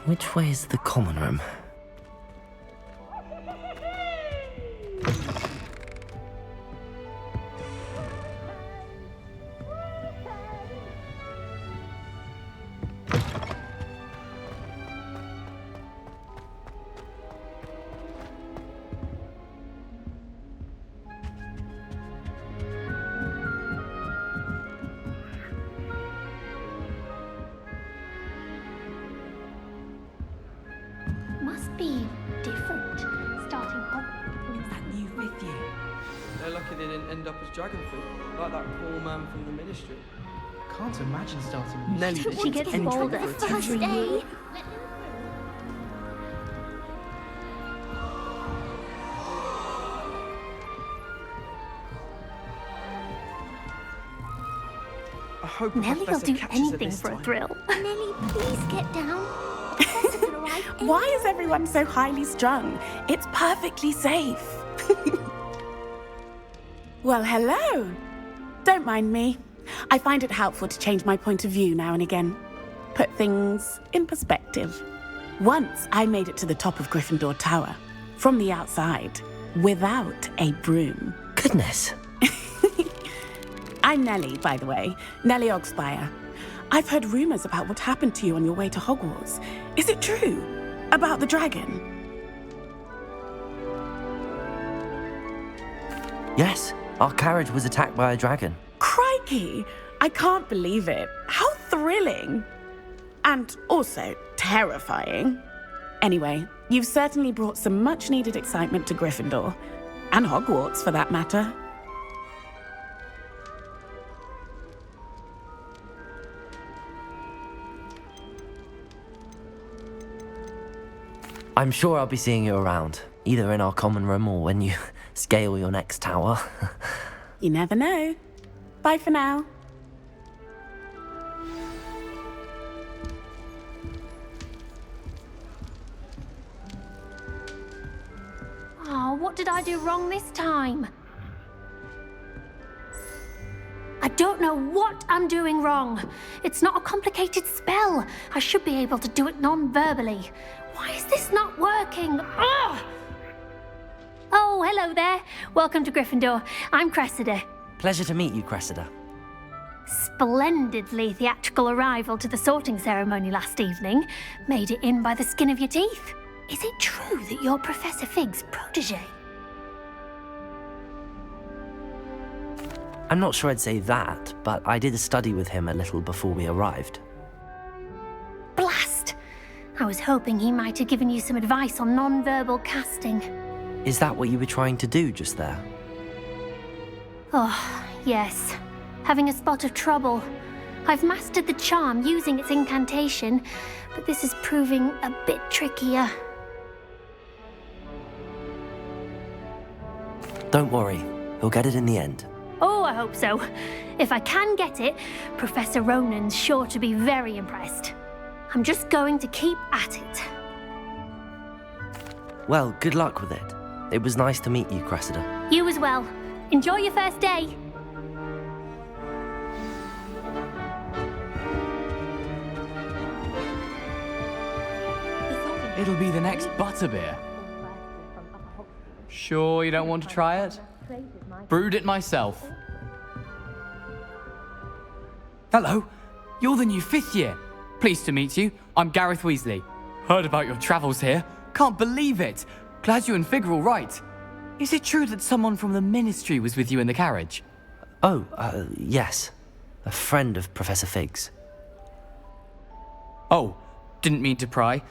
Which way is the common room? Must be different, starting Hogwarts. Is that new with you? They're lucky they didn't end up as dragon food, like that poor man from the ministry. Can't imagine starting with Nelly, Don't she get spoiled at the first day? I hope Nelly will Professor do catches her anything this for a time. thrill. Nelly, please get down. Professor could arrive Why is everyone so highly strung? It's perfectly safe. Well, hello. Don't mind me. I find it helpful to change my point of view now and again. Put things in perspective. Once I made it to the top of Gryffindor Tower, from the outside, without a broom. Goodness. I'm Nellie, by the way. Nellie Ogspire. I've heard rumors about what happened to you on your way to Hogwarts. Is it true? About the dragon? Yes, our carriage was attacked by a dragon. Crikey! I can't believe it. How thrilling! And also terrifying. Anyway, you've certainly brought some much-needed excitement to Gryffindor. And Hogwarts, for that matter. I'm sure I'll be seeing you around, either in our common room or when you scale your next tower. You never know. Bye for now. Oh, what did I do wrong this time? I don't know what I'm doing wrong. It's not a complicated spell. I should be able to do it non-verbally. Why is this not working? Ugh! Oh, hello there. Welcome to Gryffindor. I'm Cressida. Pleasure to meet you, Cressida. Splendidly theatrical arrival to the sorting ceremony last evening. Made it in by the skin of your teeth. Is it true that you're Professor Fig's protege? I'm not sure I'd say that, but I did study with him a little before we arrived. Blast! I was hoping he might have given you some advice on non-verbal casting. Is that what you were trying to do just there? Oh, yes. Having a spot of trouble. I've mastered the charm using its incantation, but this is proving a bit trickier. Don't worry, he'll get it in the end. Oh, I hope so. If I can get it, Professor Ronan's sure to be very impressed. I'm just going to keep at it. Well, good luck with it. It was nice to meet you, Cressida. You as well. Enjoy your first day. It'll be the next butterbeer. Sure you don't want to try it? Brewed it myself. Hello, you're the new 5th year. Pleased to meet you. I'm Gareth Weasley. Heard about your travels here. Can't believe it. Glad you and Fig are all right. Is it true that someone from the ministry was with you in the carriage? Oh, yes. A friend of Professor Fig's. Oh, didn't mean to pry.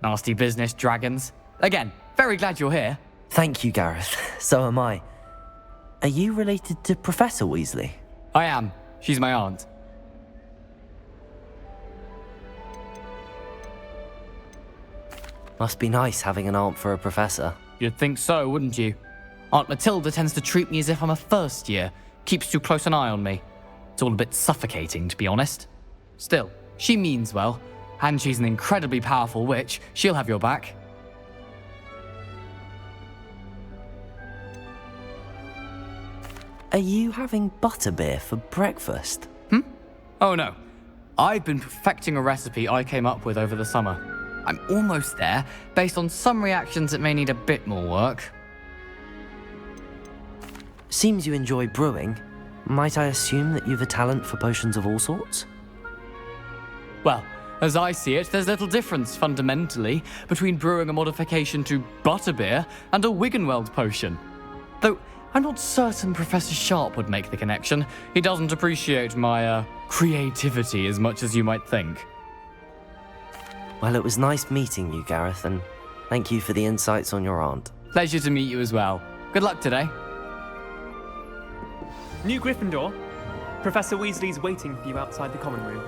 Nasty business, dragons. Again, very glad you're here. Thank you, Gareth. So am I. Are you related to Professor Weasley? I am. She's my aunt. Must be nice having an aunt for a professor. You'd think so, wouldn't you? Aunt Matilda tends to treat me as if I'm a first year. Keeps too close an eye on me. It's all a bit suffocating, to be honest. Still, she means well. And she's an incredibly powerful witch. She'll have your back. Are you having butterbeer for breakfast? Oh no. I've been perfecting a recipe I came up with over the summer. I'm almost there. Based on some reactions, it may need a bit more work. Seems you enjoy brewing. Might I assume that you've a talent for potions of all sorts? Well, as I see it, there's little difference, fundamentally, between brewing a modification to butterbeer and a Wiggenweld potion. Though, I'm not certain Professor Sharp would make the connection. He doesn't appreciate my, creativity as much as you might think. Well, it was nice meeting you, Gareth, and thank you for the insights on your aunt. Pleasure to meet you as well. Good luck today. New Gryffindor. Professor Weasley's waiting for you outside the common room.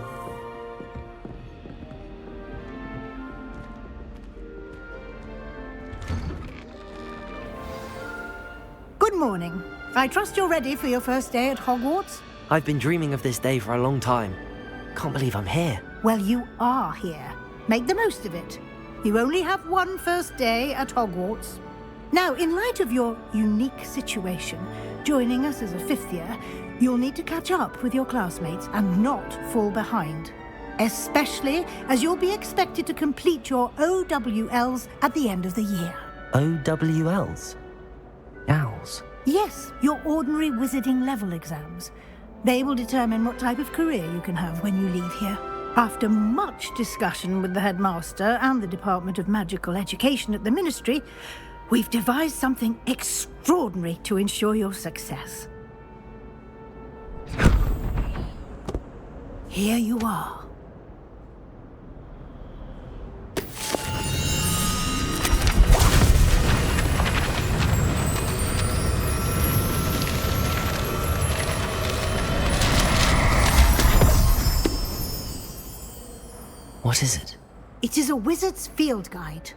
Good morning. I trust you're ready for your first day at Hogwarts? I've been dreaming of this day for a long time. Can't believe I'm here. Well, you are here. Make the most of it. You only have one first day at Hogwarts. Now, in light of your unique situation, joining us as a fifth year, you'll need to catch up with your classmates and not fall behind. Especially as you'll be expected to complete your OWLs at the end of the year. OWLs? Owls? Yes, your ordinary wizarding level exams. They will determine what type of career you can have when you leave here. After much discussion with the headmaster and the Department of Magical Education at the Ministry, we've devised something extraordinary to ensure your success. Here you are. What is it? It is a wizard's field guide.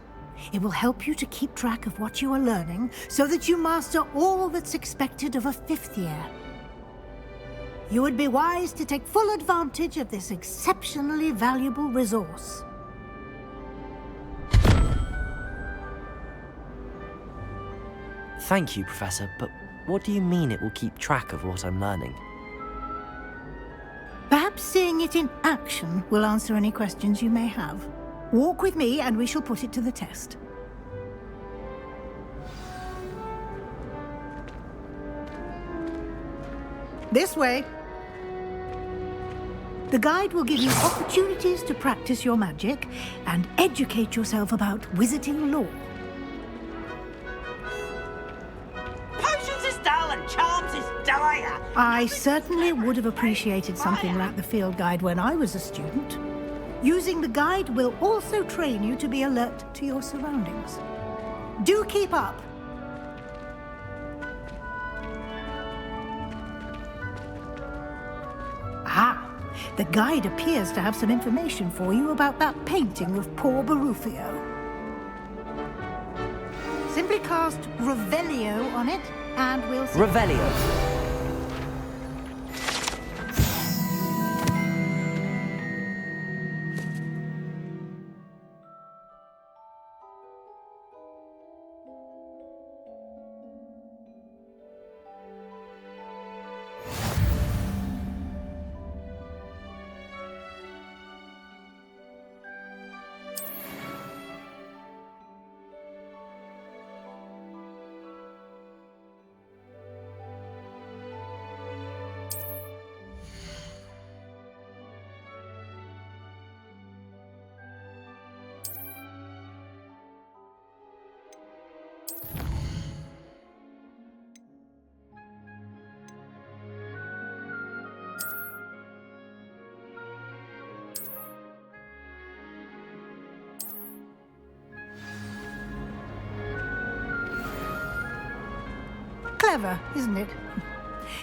It will help you to keep track of what you are learning so that you master all that's expected of a fifth year. You would be wise to take full advantage of this exceptionally valuable resource. Thank you, Professor, but what do you mean it will keep track of what I'm learning? Perhaps seeing it in action will answer any questions you may have. Walk with me and we shall put it to the test. This way. The guide will give you opportunities to practice your magic and educate yourself about wizarding lore. Potions is dull and charms is dire. I certainly would have appreciated something like the field guide when I was a student. Using the guide will also train you to be alert to your surroundings. Do keep up. Ah, the guide appears to have some information for you about that painting of poor Barufio. Simply cast Revelio on it, and we'll see. Revelio. Clever, isn't it?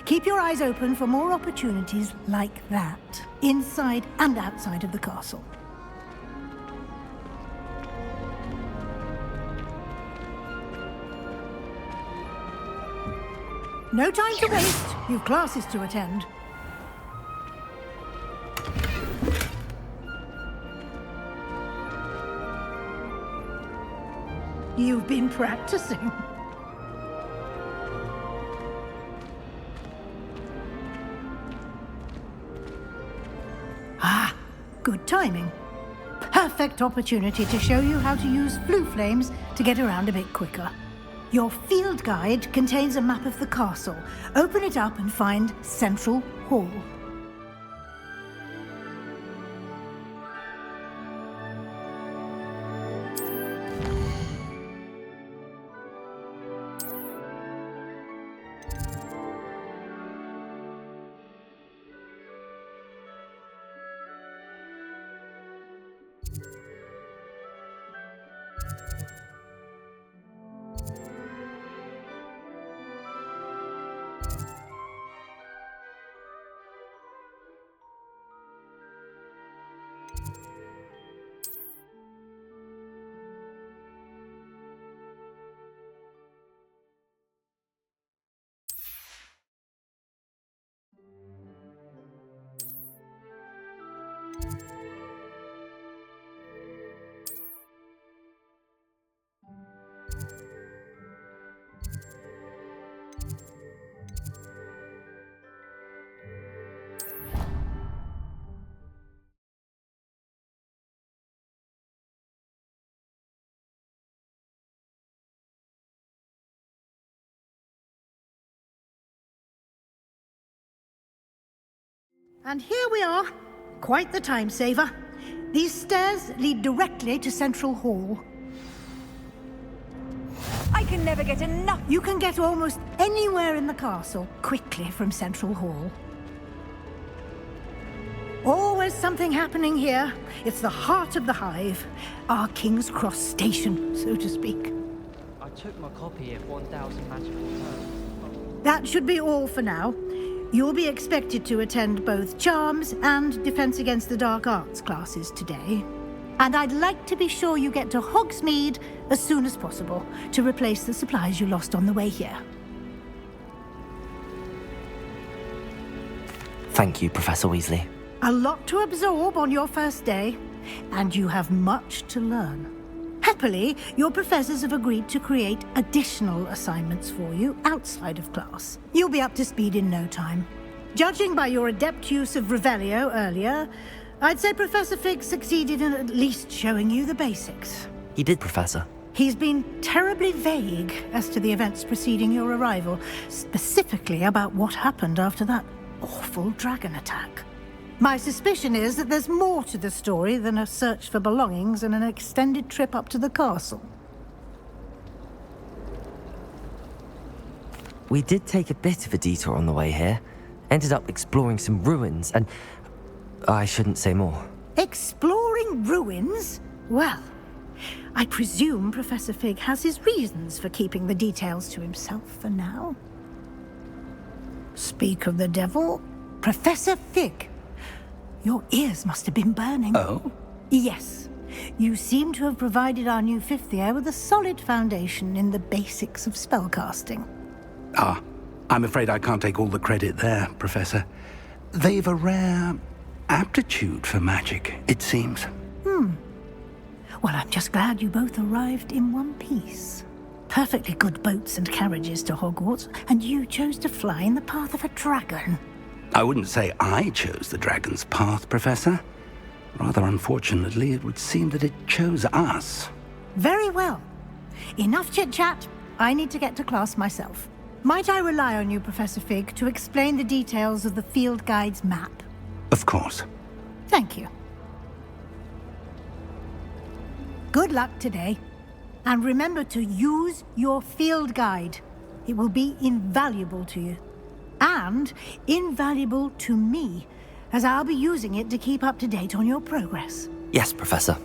Keep your eyes open for more opportunities like that, inside and outside of the castle. No time to waste. You've classes to attend. You've been practicing. Good timing. perfect opportunity to show you how to use flue flames to get around a bit quicker. Your field guide contains a map of the castle. Open it up and find Central Hall. And here we are. Quite the time saver. These stairs lead directly to Central Hall. I can never get enough. You can get almost anywhere in the castle quickly from Central Hall. Always something happening here. It's the heart of the hive. Our King's Cross station, so to speak. I took my copy of 1000 Magical Pearls. That should be all for now. You'll be expected to attend both Charms and Defense Against the Dark Arts classes today. And I'd like to be sure you get to Hogsmeade as soon as possible to replace the supplies you lost on the way here. Thank you, Professor Weasley. A lot to absorb on your first day, and you have much to learn. Happily, your professors have agreed to create additional assignments for you outside of class. You'll be up to speed in no time. Judging by your adept use of Revelio earlier, I'd say Professor Fig succeeded in at least showing you the basics. He did, Professor. He's been terribly vague as to the events preceding your arrival, specifically about what happened after that awful dragon attack. My suspicion is that there's more to the story than a search for belongings and an extended trip up to the castle. We did take a bit of a detour on the way here. Ended up exploring some ruins and... I shouldn't say more. Exploring ruins? Well, I presume Professor Fig has his reasons for keeping the details to himself for now. Speak of the devil, Professor Fig. Your ears must have been burning. Oh? Yes. You seem to have provided our new fifth year with a solid foundation in the basics of spellcasting. Ah, I'm afraid I can't take all the credit there, Professor. They've a rare aptitude for magic, it seems. Well, I'm just glad you both arrived in one piece. Perfectly good boats and carriages to Hogwarts, and you chose to fly in the path of a dragon. I wouldn't say I chose the dragon's path, Professor. Rather unfortunately, it would seem that it chose us. Very well. Enough chit-chat. I need to get to class myself. Might I rely on you, Professor Fig, to explain the details of the field guide's map? Of course. Thank you. Good luck today. And remember to use your field guide. It will be invaluable to you. And invaluable to me, as I'll be using it to keep up to date on your progress. Yes, Professor.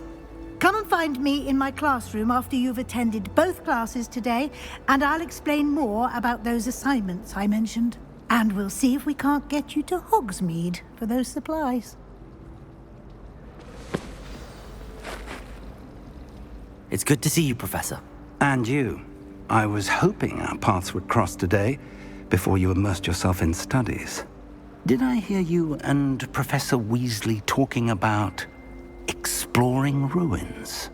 Come and find me in my classroom after you've attended both classes today, and I'll explain more about those assignments I mentioned. And we'll see if we can't get you to Hogsmeade for those supplies. It's good to see you, Professor. And you. I was hoping our paths would cross today, before you immersed yourself in studies. Did I hear you and Professor Weasley talking about exploring ruins?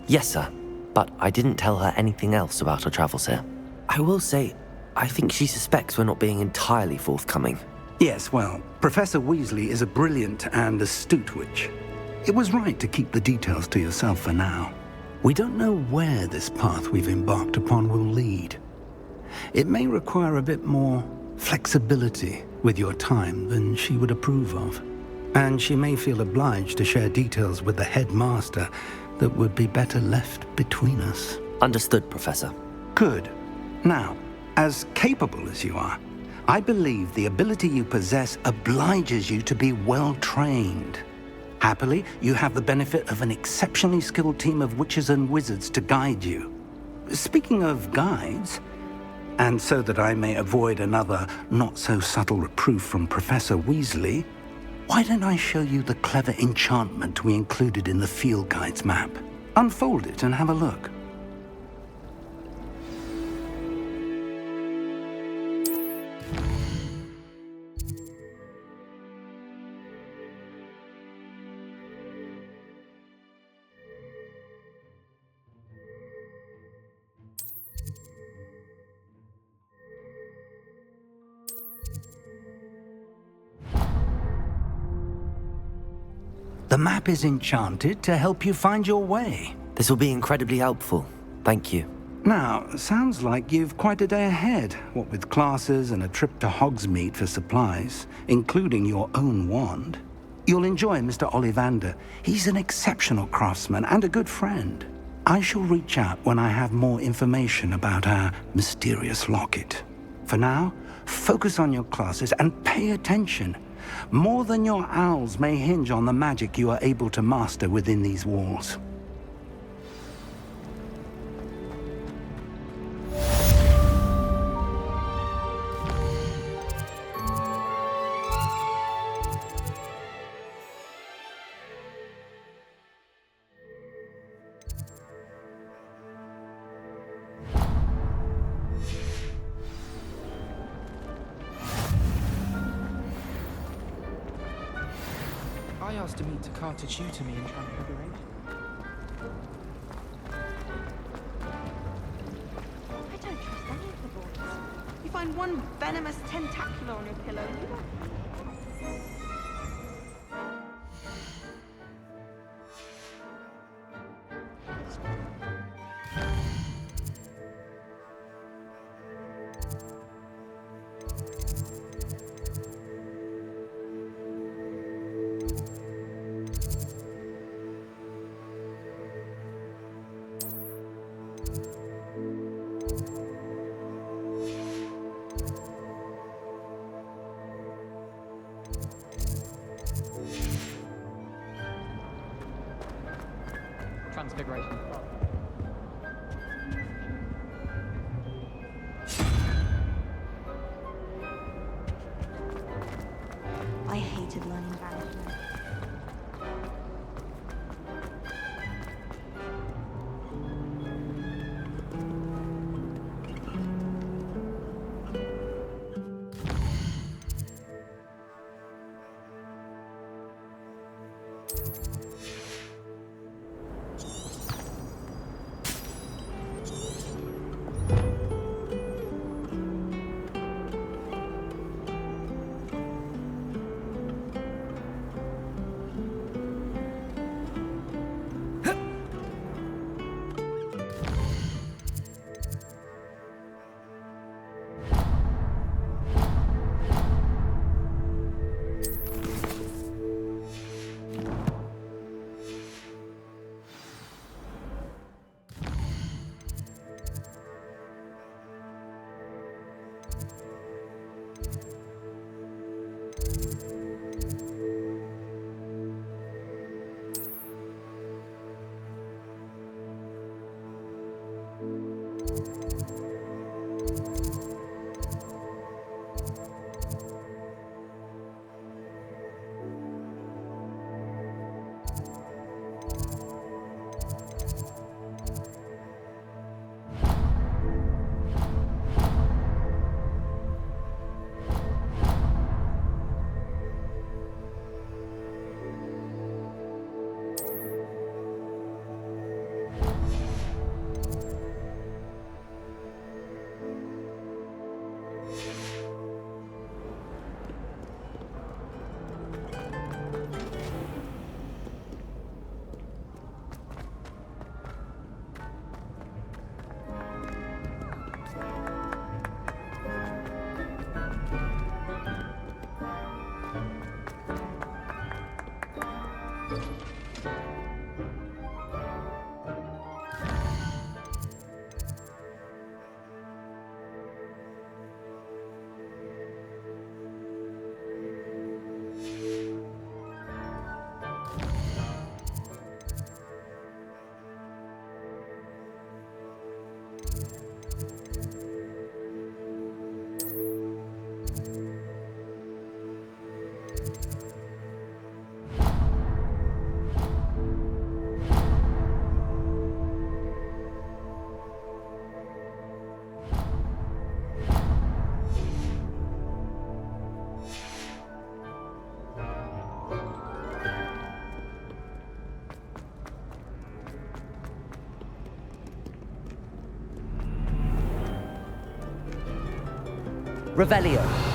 Yes, sir. But I didn't tell her anything else about our travels here. I will say, I think she suspects we're not being entirely forthcoming. Yes, well, Professor Weasley is a brilliant and astute witch. It was right to keep the details to yourself for now. We don't know where this path we've embarked upon will lead. It may require a bit more flexibility with your time than she would approve of. And she may feel obliged to share details with the headmaster that would be better left between us. Understood, Professor. Good. Now, as capable as you are, I believe the ability you possess obliges you to be well trained. Happily, you have the benefit of an exceptionally skilled team of witches and wizards to guide you. Speaking of guides, and so that I may avoid another not-so-subtle reproof from Professor Weasley, why don't I show you the clever enchantment we included in the field guide's map? Unfold it and have a look. The map is enchanted to help you find your way. This will be incredibly helpful. Thank you. Now, sounds like you've quite a day ahead, what with classes and a trip to Hogsmeade for supplies, including your own wand. You'll enjoy Mr. Ollivander. He's an exceptional craftsman and a good friend. I shall reach out when I have more information about our mysterious locket. For now, focus on your classes and pay attention. More than your owls may hinge on the magic you are able to master within these walls. I asked to meet Takata tutor me in Transfiguration. I don't trust any of the boys. You find one venomous tentacular on your pillow, you know. Revelio.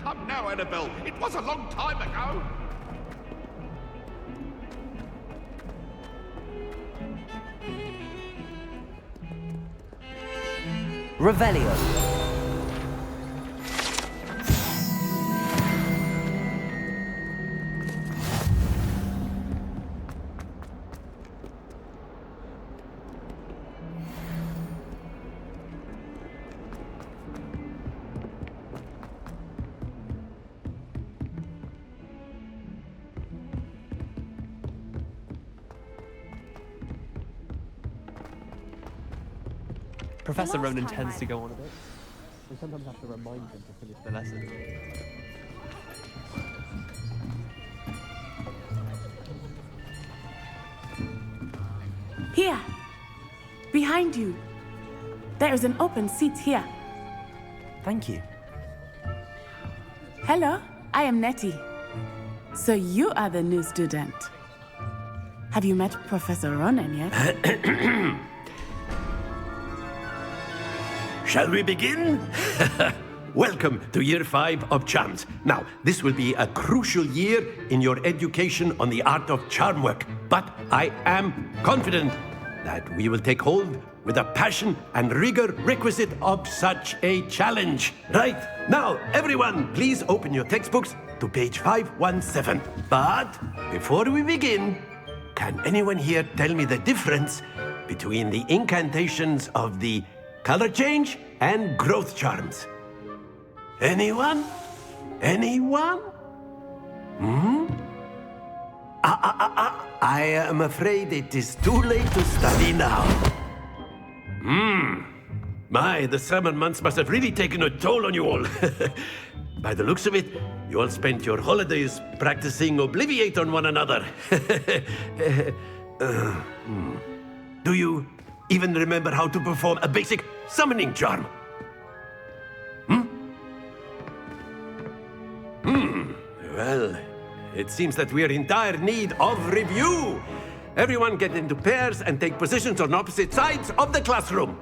Come now, Annabelle. It was a long time ago. Revelio. Professor Ronan tends to go on a bit. We sometimes have to remind him to finish the lesson. Here, behind you. There is an open seat here. Thank you. Hello, I am Nettie. So you are the new student. Have you met Professor Ronan yet? Shall we begin? Welcome to Year 5 of Charms. Now, this will be a crucial year in your education on the art of charm work, but I am confident that we will take hold with the passion and rigor requisite of such a challenge. Right, now, everyone, please open your textbooks to page 517. But before we begin, can anyone here tell me the difference between the incantations of the color change and growth charms? Anyone? Anyone? I am afraid it is too late to study now. My, the summer months must have really taken a toll on you all. By the looks of it, you all spent your holidays practicing Obliviate on one another. Do you even remember how to perform a basic summoning charm? Well, it seems that we are in dire need of review. Everyone get into pairs and take positions on opposite sides of the classroom.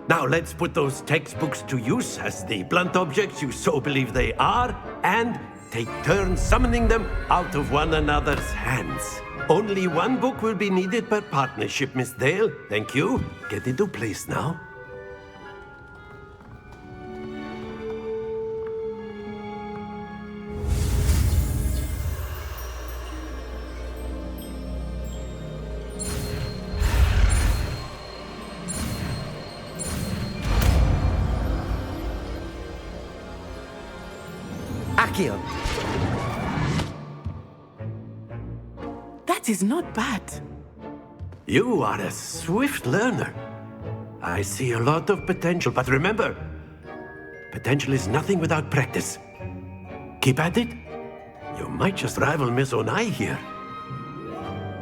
Now let's put those textbooks to use as the blunt objects you so believe they are, and take turns summoning them out of one another's hands. Only one book will be needed per partnership, Miss Dale. Thank you. Get into place now. Accio. That is not bad. You are a swift learner. I see a lot of potential, but remember, potential is nothing without practice. Keep at it. You might just rival Miss Onai here.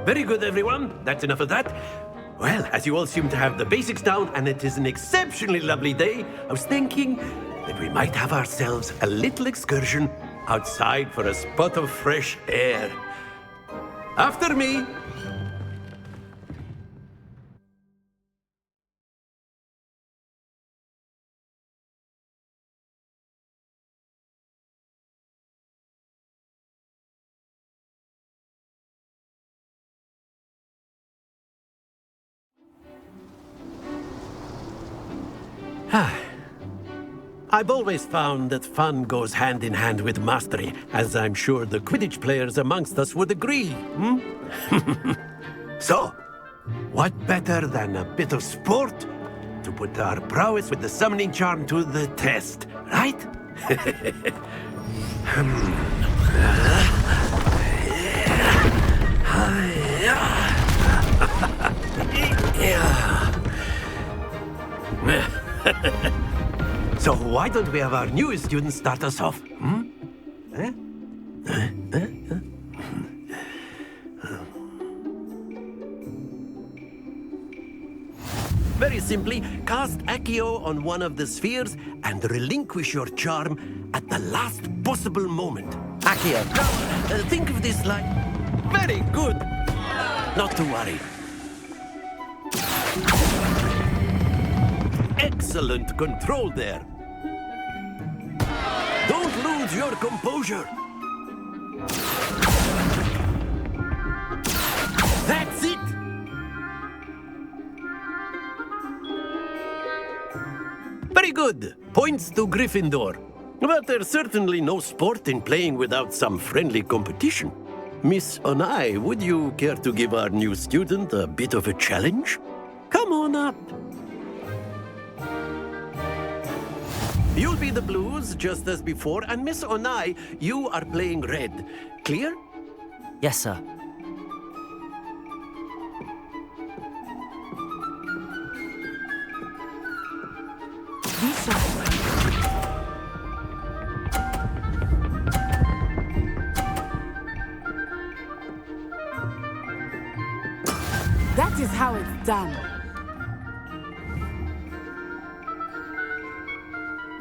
Very good, everyone. That's enough of that. Well, as you all seem to have the basics down, and it is an exceptionally lovely day, I was thinking that we might have ourselves a little excursion outside for a spot of fresh air. After me. I've always found that fun goes hand in hand with mastery, as I'm sure the Quidditch players amongst us would agree. So, what better than a bit of sport to put our prowess with the summoning charm to the test, right? So why don't we have our newest student start us off? Very simply, cast Accio on one of the spheres and relinquish your charm at the last possible moment. Accio. Now, think of this like... Very good! Not to worry. Excellent control there. Don't lose your composure. That's it. Very good. Points to Gryffindor. But there's certainly no sport in playing without some friendly competition. Miss Onai, would you care to give our new student a bit of a challenge? Come on up. You'll be the blues, just as before, and Miss Onai, you are playing red. Clear? Yes, sir. Be sharp. That is how it's done.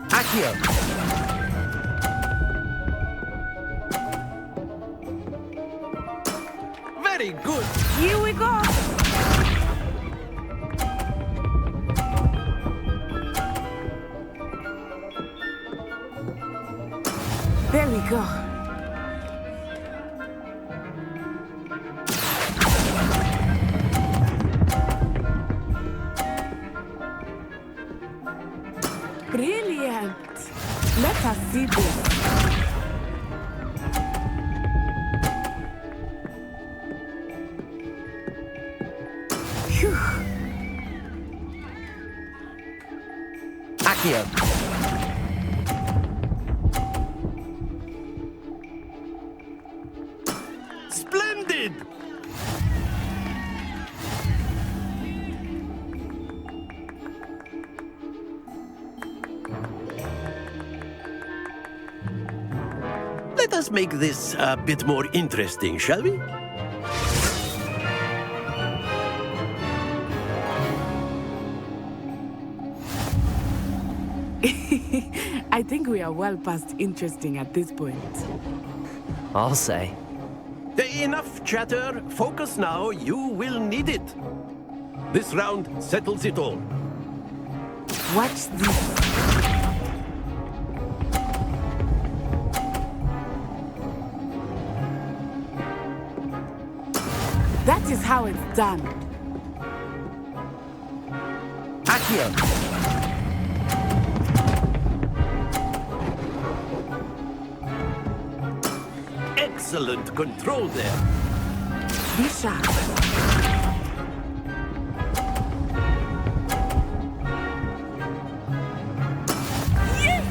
Accio! Very good! Here we go! There we go. Brilliant! Let us see this. Phew. Accio! Splendid! Let us make this a bit more interesting, shall we? I think we are well past interesting at this point. I'll say. Enough chatter. Focus now. You will need it. This round settles it all. Watch this. That is how it's done. Accio! Excellent control there. Be sharp. Yes!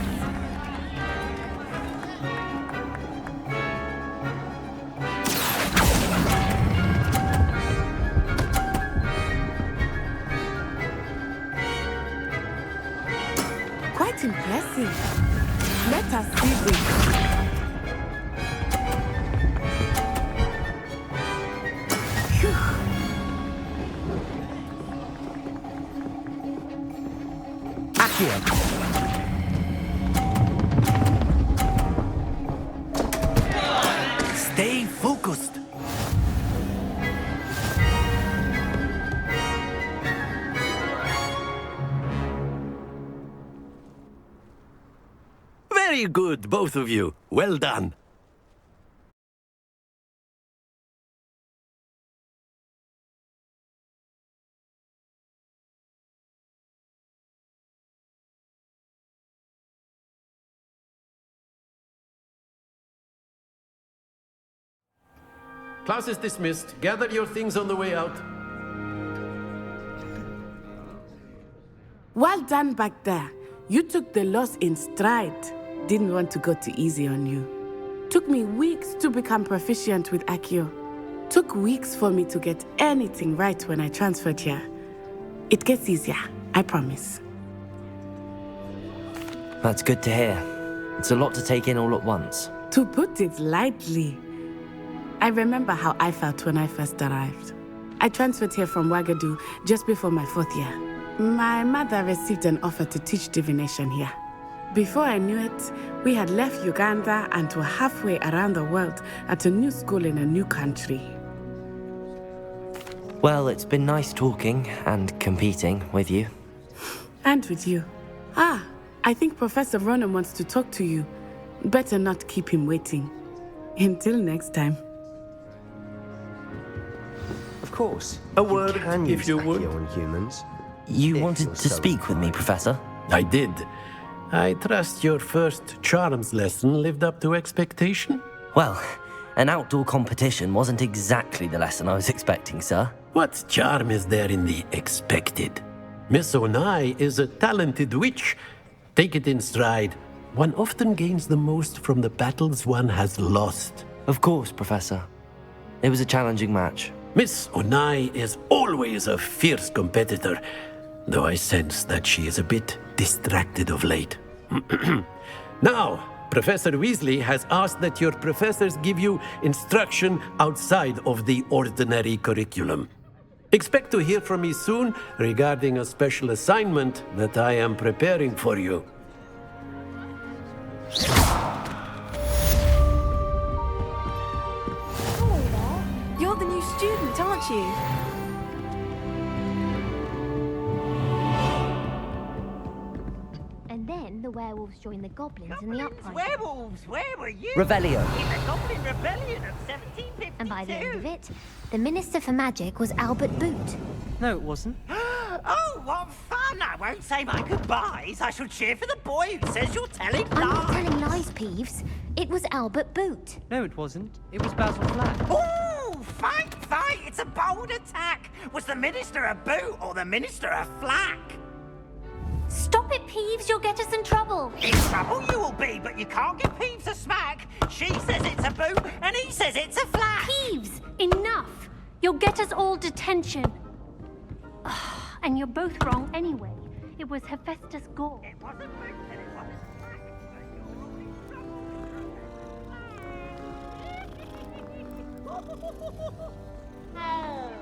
Quite impressive. Let us see this. Stay focused. Very good, both of you. Well done. Class is dismissed. Gather your things on the way out. Well done back there. You took the loss in stride. Didn't want to go too easy on you. Took me weeks to become proficient with Accio. Took weeks for me to get anything right when I transferred here. It gets easier, I promise. That's good to hear. It's a lot to take in all at once. To put it lightly, I remember how I felt when I first arrived. I transferred here from Ouagadougou just before my 4th year. My mother received an offer to teach divination here. Before I knew it, we had left Uganda and were halfway around the world at a new school in a new country. Well, it's been nice talking and competing with you. And with you. I think Professor Ronan wants to talk to you. Better not keep him waiting. Until next time. Of course. A word, if you would. On humans. You wanted to speak with me, Professor? I did. I trust your first charms lesson lived up to expectation? Well, an outdoor competition wasn't exactly the lesson I was expecting, sir. What charm is there in the expected? Miss Onai is a talented witch. Take it in stride. One often gains the most from the battles one has lost. Of course, Professor. It was a challenging match. Miss Onai is always a fierce competitor. though I sense that she is a bit distracted of late. Now, Professor Weasley has asked that your professors give you instruction outside of the ordinary curriculum. Expect to hear from me soon regarding a special assignment that I am preparing for you. You're the new student, aren't you? And then the werewolves joined the goblins in the uprising. Werewolves, where were you? Revelio. In the Goblin Rebellion of 1752. And by the end of it, the Minister for Magic was Albert Boot. No, it wasn't. Oh, what fun! I won't say my goodbyes. I shall cheer for the boy who says you're telling I'm lies. not telling lies, Peeves. It was Albert Boot. No, it wasn't. It was Basil Flack. Oh, fight, fight! It's a bold attack. Was the Minister a boot or the Minister a flack? Stop it, Peeves. You'll get us in trouble. In trouble you will be, but you can't give Peeves a smack. She says it's a boot, and he says it's a flack. Peeves, enough. You'll get us all detention. And you're both wrong anyway. It was Hephaestus Gore. It wasn't boot and it wasn't flack, but you're all in trouble. Oh.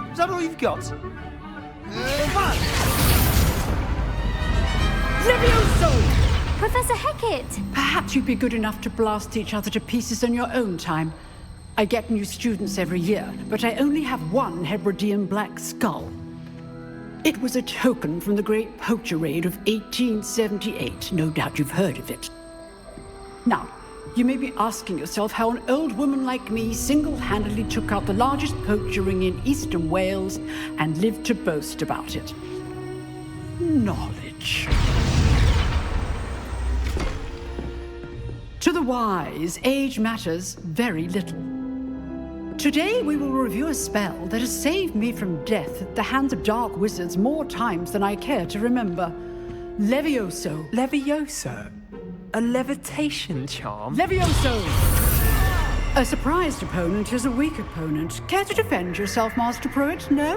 Is that all you've got? Levioso! Professor Hecat! Perhaps you'd be good enough to blast each other to pieces in your own time. I get new students every year, but I only have one Hebridean black skull. It was a token from the Great Poacher Raid of 1878. No doubt you've heard of it. Now, you may be asking yourself how an old woman like me single-handedly took out the largest poacher ring in eastern Wales and lived to boast about it. Knowledge. To the wise, age matters very little. Today we will review a spell that has saved me from death at the hands of dark wizards more times than I care to remember. Levioso. Levioso? A levitation charm? Levioso! A surprised opponent is a weak opponent. Care to defend yourself, Master Pruitt? No?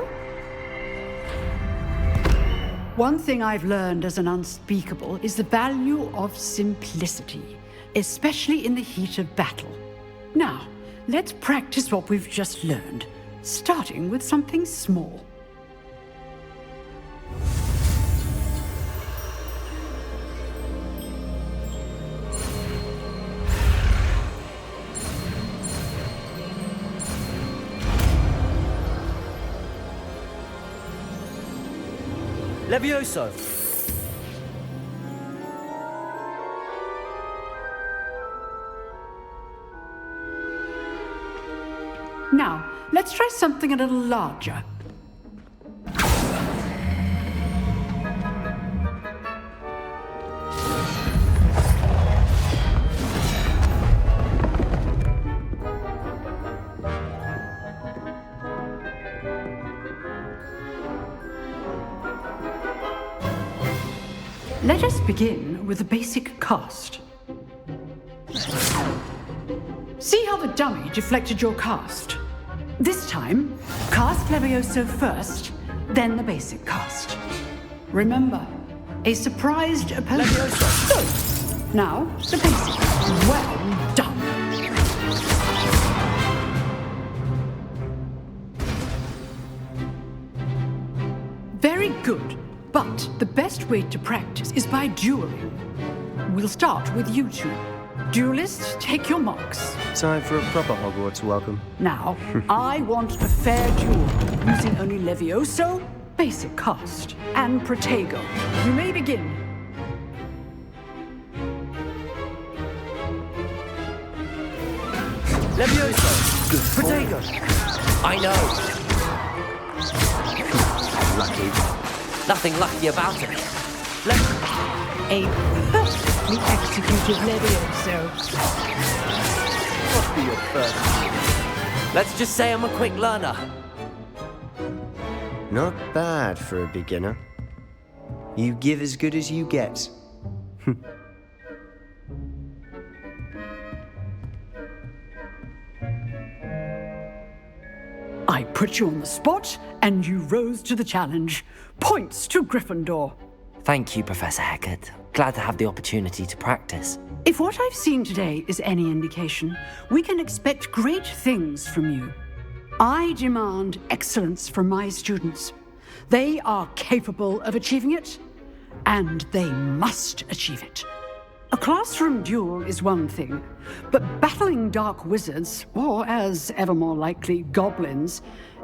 One thing I've learned as an unspeakable is the value of simplicity, especially in the heat of battle. Now, let's practice what we've just learned, starting with something small. Levioso! Now, let's try something a little larger. Let us begin with the basic cast. See how the dummy deflected your cast? This time, cast Levioso first, then the basic cast. Remember, a surprised opponent. So, now the basic. Well done. Very good, but the best way to practice is by dueling. We'll start with you two. Duelists, take your marks. Time for a proper Hogwarts welcome. Now, I want a fair duel, using only Levioso, basic cast, and Protego. You may begin. Levioso! Protego! I know. Lucky. Nothing lucky about it. A perfectly executed Levioso. Must be your first. Let's just say I'm a quick learner. Not bad for a beginner. You give as good as you get. I put you on the spot, and you rose to the challenge. Points to Gryffindor. Thank you, Professor Hecat. Glad to have the opportunity to practice. If what I've seen today is any indication, we can expect great things from you. I demand excellence from my students. They are capable of achieving it, and they must achieve it. A classroom duel is one thing, but battling dark wizards, or as ever more likely, goblins,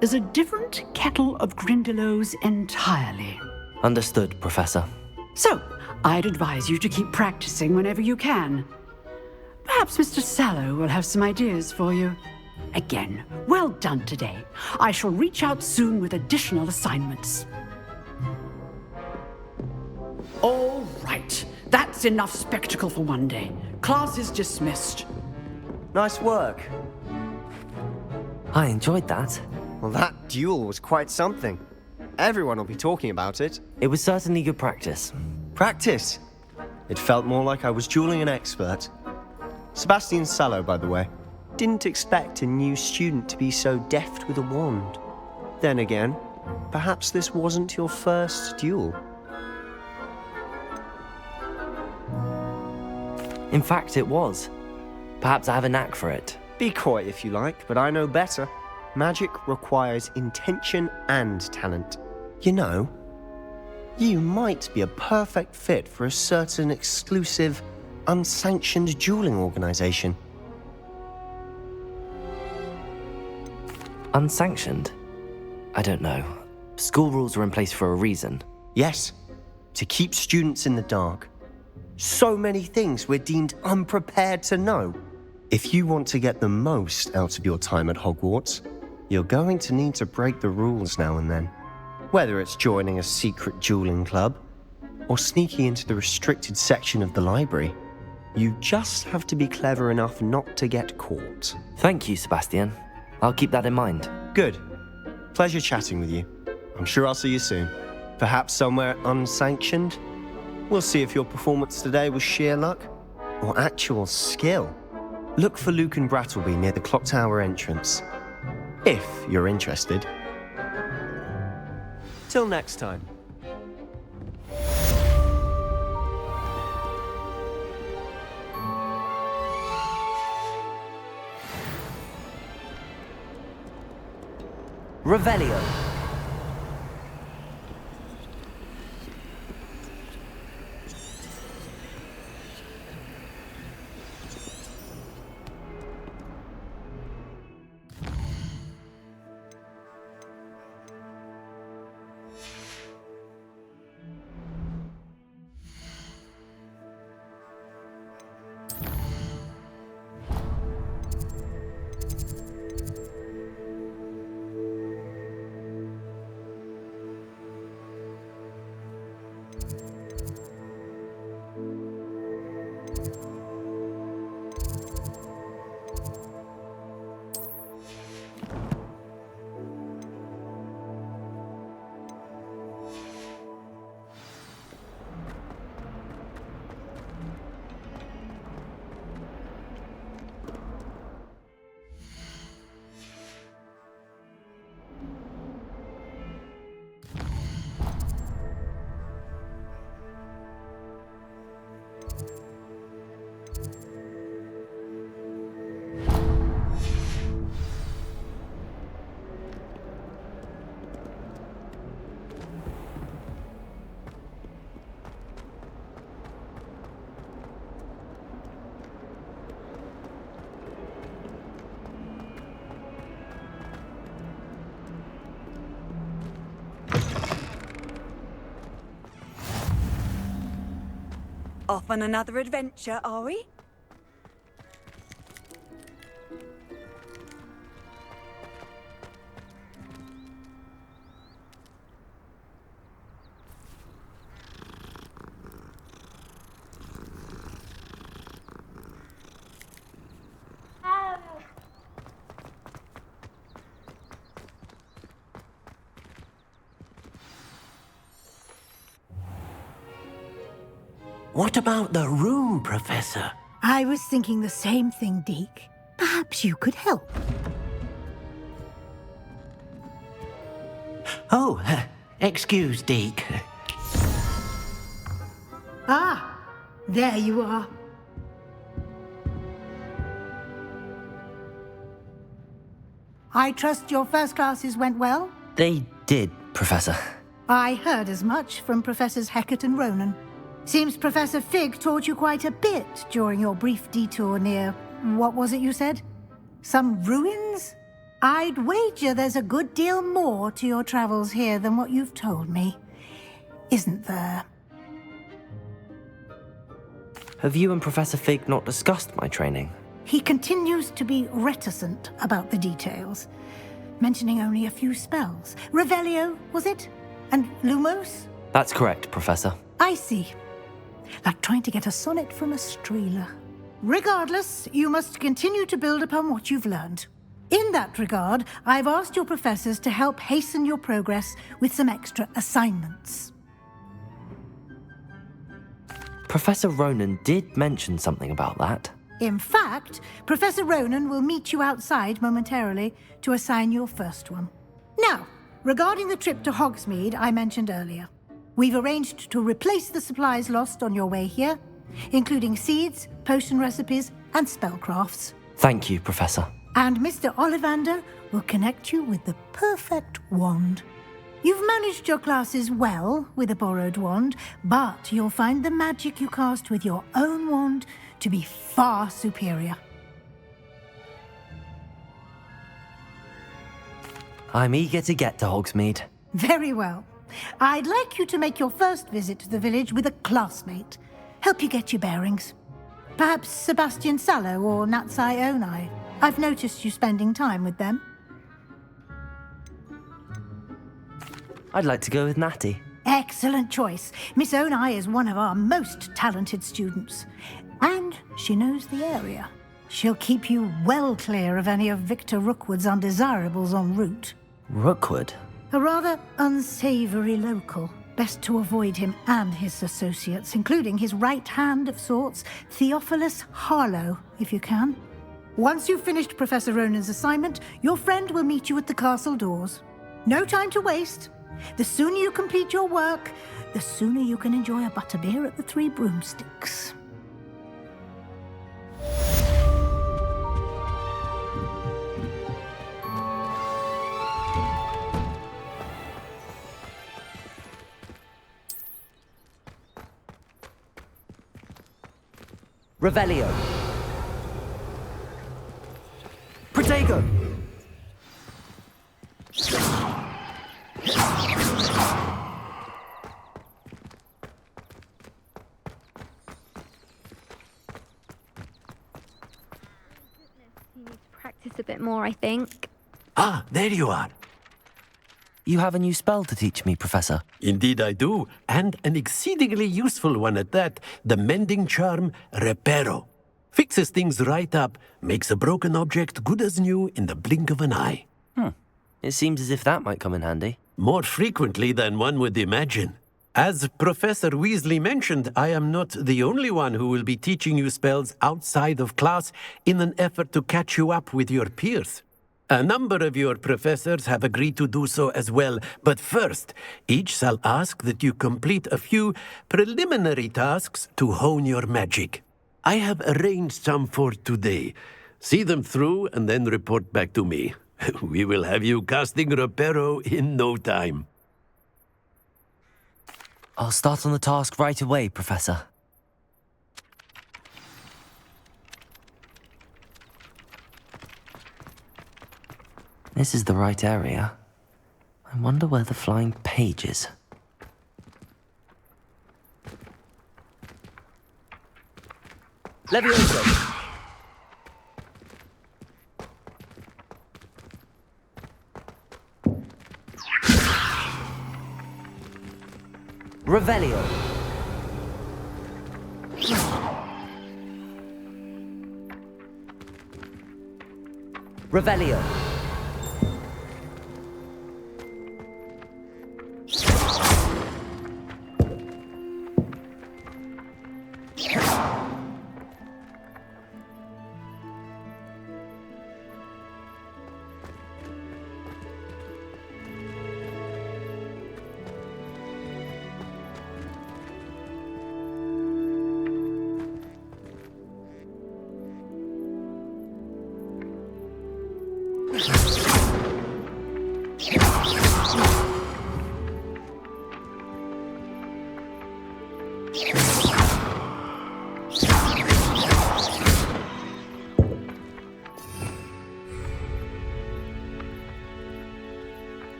is a different kettle of Grindylows entirely. Understood, Professor. So, I'd advise you to keep practicing whenever you can. Perhaps Mr. Sallow will have some ideas for you. Again, well done today. I shall reach out soon with additional assignments. All right. That's enough spectacle for one day. Class is dismissed. Nice work. I enjoyed that. Well, that duel was quite something. Everyone will be talking about it. It was certainly good practice. Practice? It felt more like I was dueling an expert. Sebastian Sallow, by the way. Didn't expect a new student to be so deft with a wand. Then again, perhaps this wasn't your first duel. In fact, it was. Perhaps I have a knack for it. Be coy if you like, but I know better. Magic requires intention and talent. You know, you might be a perfect fit for a certain exclusive, unsanctioned dueling organization. Unsanctioned? I don't know. School rules are in place for a reason. Yes, to keep students in the dark. So many things we're deemed unprepared to know. If you want to get the most out of your time at Hogwarts, you're going to need to break the rules now and then. Whether it's joining a secret dueling club, or sneaking into the restricted section of the library, you just have to be clever enough not to get caught. Thank you, Sebastian. I'll keep that in mind. Good. Pleasure chatting with you. I'm sure I'll see you soon. Perhaps somewhere unsanctioned? We'll see if your performance today was sheer luck or actual skill. Look for Luke and Brattleby near the clock tower entrance, if you're interested. Till next time. Revelio. Off on another adventure, are we? What about the room, Professor? I was thinking the same thing, Deke. Perhaps you could help. Oh, excuse, Deke. Ah, there you are. I trust your first classes went well? They did, Professor. I heard as much from Professors Hecat and Ronan. Seems Professor Fig taught you quite a bit during your brief detour near... what was it you said? Some ruins? I'd wager there's a good deal more to your travels here than what you've told me. Isn't there? Have you and Professor Fig not discussed my training? He continues to be reticent about the details, mentioning only a few spells. Revelio, was it? And Lumos? That's correct, Professor. I see. Like trying to get a sonnet from a streeler. Regardless, you must continue to build upon what you've learned. In that regard, I've asked your professors to help hasten your progress with some extra assignments. Professor Ronan did mention something about that. In fact, Professor Ronan will meet you outside momentarily to assign your first one. Now, regarding the trip to Hogsmeade I mentioned earlier, we've arranged to replace the supplies lost on your way here, including seeds, potion recipes, and spellcrafts. Thank you, Professor. And Mr. Ollivander will connect you with the perfect wand. You've managed your classes well with a borrowed wand, but you'll find the magic you cast with your own wand to be far superior. I'm eager to get to Hogsmeade. Very well. I'd like you to make your first visit to the village with a classmate. Help you get your bearings. Perhaps Sebastian Sallow or Natsai Onai. I've noticed you spending time with them. I'd like to go with Natty. Excellent choice. Miss Onai is one of our most talented students. And she knows the area. She'll keep you well clear of any of Victor Rookwood's undesirables en route. Rookwood? A rather unsavory local. Best to avoid him and his associates, including his right hand of sorts, Theophilus Harlow, if you can. Once you've finished Professor Ronan's assignment, your friend will meet you at the castle doors. No time to waste. The sooner you complete your work, the sooner you can enjoy a butterbeer at the Three Broomsticks. Revelio. Protego. You need to practice a bit more, I think. Ah, there you are. You have a new spell to teach me, Professor. Indeed I do, and an exceedingly useful one at that. The mending charm, Reparo. Fixes things right up, makes a broken object good as new in the blink of an eye. It seems as if that might come in handy. More frequently than one would imagine. As Professor Weasley mentioned, I am not the only one who will be teaching you spells outside of class in an effort to catch you up with your peers. A number of your professors have agreed to do so as well, but first, each shall ask that you complete a few preliminary tasks to hone your magic. I have arranged some for today. See them through and then report back to me. We will have you casting Reparo in no time. I'll start on the task right away, Professor. This is the right area. I wonder where the flying page is. Levioso! Revelio! Revelio!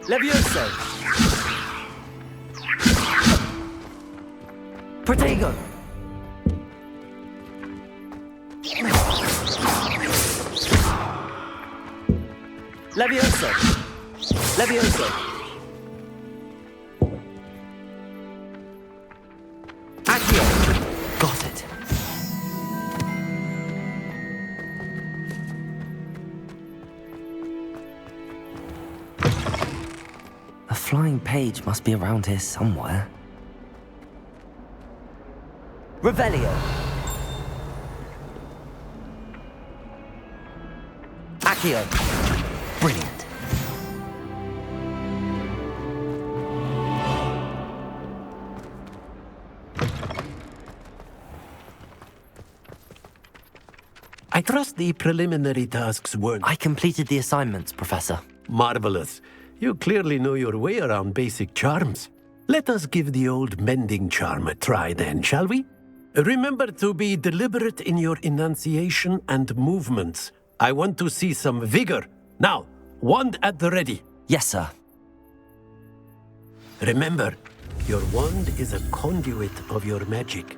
Levioso! Protego! Levioso! Levioso! Accio! Got it. A flying page must be around here somewhere. Revelio! Accio! Brilliant. I trust the preliminary tasks weren't... I completed the assignments, Professor. Marvelous. You clearly know your way around basic charms. Let us give the old mending charm a try then, shall we? Remember to be deliberate in your enunciation and movements. I want to see some vigor. Now, wand at the ready. Yes, sir. Remember, your wand is a conduit of your magic.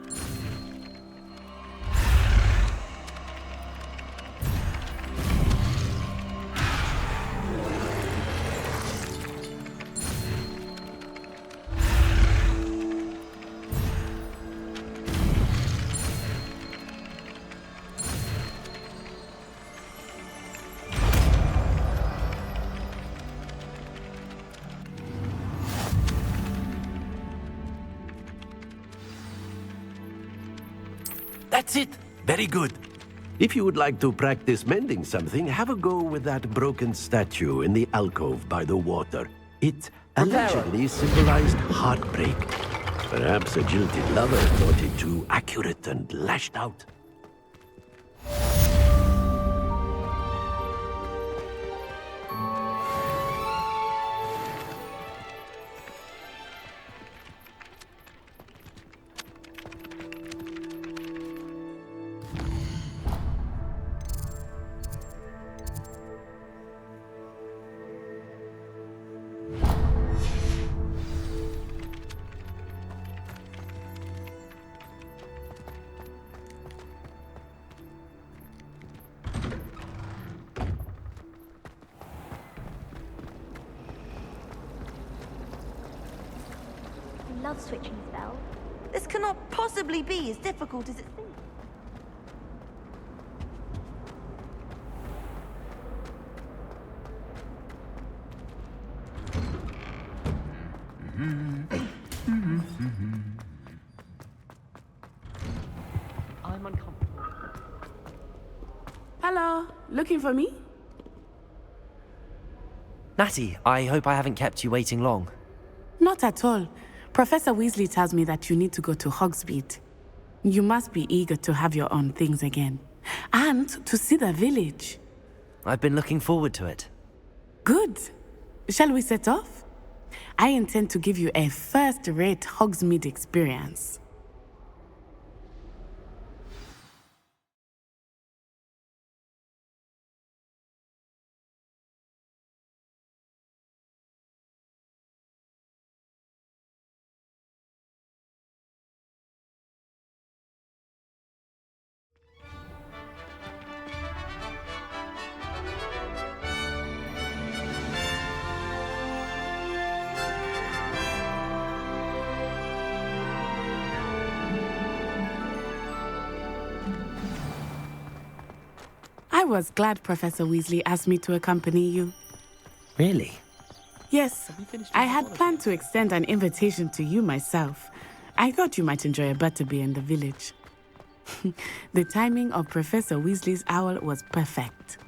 That's it. Very good. If you would like to practice mending something, have a go with that broken statue in the alcove by the water. It allegedly symbolized heartbreak. Perhaps a jilted lover thought it too accurate and lashed out. Love switching spell. This cannot possibly be as difficult as it seems. I'm uncomfortable. Hello, looking for me? Natty, I hope I haven't kept you waiting long. Not at all. Professor Weasley tells me that you need to go to Hogsmeade. You must be eager to have your own things again. And to see the village. I've been looking forward to it. Good. Shall we set off? I intend to give you a first-rate Hogsmeade experience. was glad Professor Weasley asked me to accompany you. Really? Yes, I had planned to extend an invitation to you myself. I thought you might enjoy a butterbeer in the village. The timing of Professor Weasley's owl was perfect.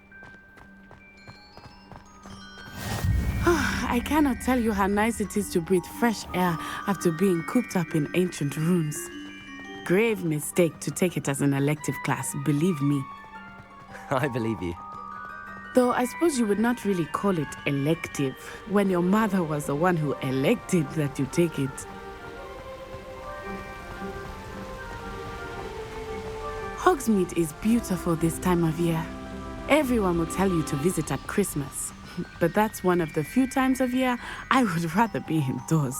I cannot tell you how nice it is to breathe fresh air after being cooped up in ancient rooms. Grave mistake to take it as an elective class, believe me. I believe you. Though I suppose you would not really call it elective when your mother was the one who elected that you take it. Hogsmeade is beautiful this time of year. Everyone will tell you to visit at Christmas, but that's one of the few times of year I would rather be indoors.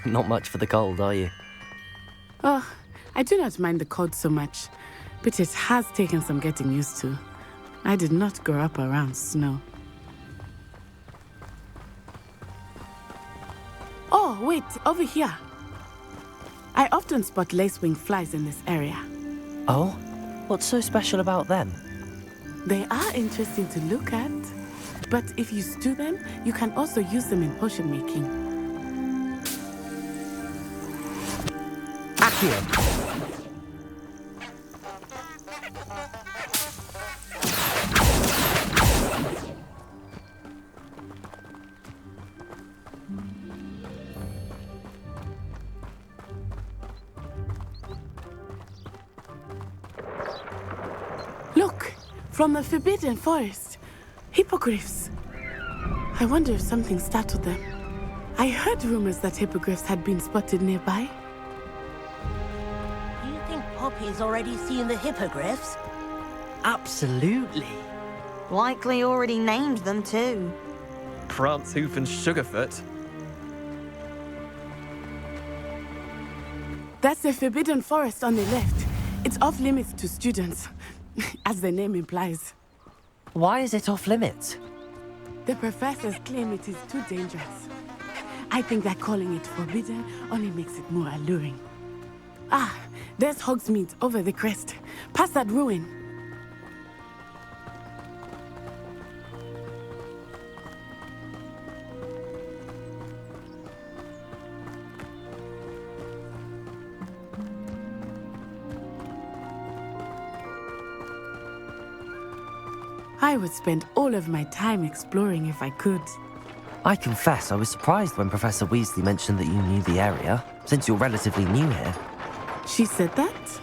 Not much for the cold, are you? Oh, I do not mind the cold so much, but it has taken some getting used to. I did not grow up around snow. Oh, wait, over here. I often spot lacewing flies in this area. Oh? What's so special about them? They are interesting to look at, but if you stew them, you can also use them in potion making. Accio! Look! From the Forbidden Forest. Hippogriffs. I wonder if something startled them. I heard rumors that hippogriffs had been spotted nearby. Do you think Poppy's already seen the hippogriffs? Absolutely. Likely already named them too. Prance, Hoof, and Sugarfoot. That's the Forbidden Forest on the left. It's off limits to students, as the name implies. Why is it off limits? The professors claim it is too dangerous. I think that calling it forbidden only makes it more alluring. Ah, there's Hogsmeade over the crest, past that ruin. I would spend all of my time exploring if I could. I confess I was surprised when Professor Weasley mentioned that you knew the area, since you're relatively new here. She said that?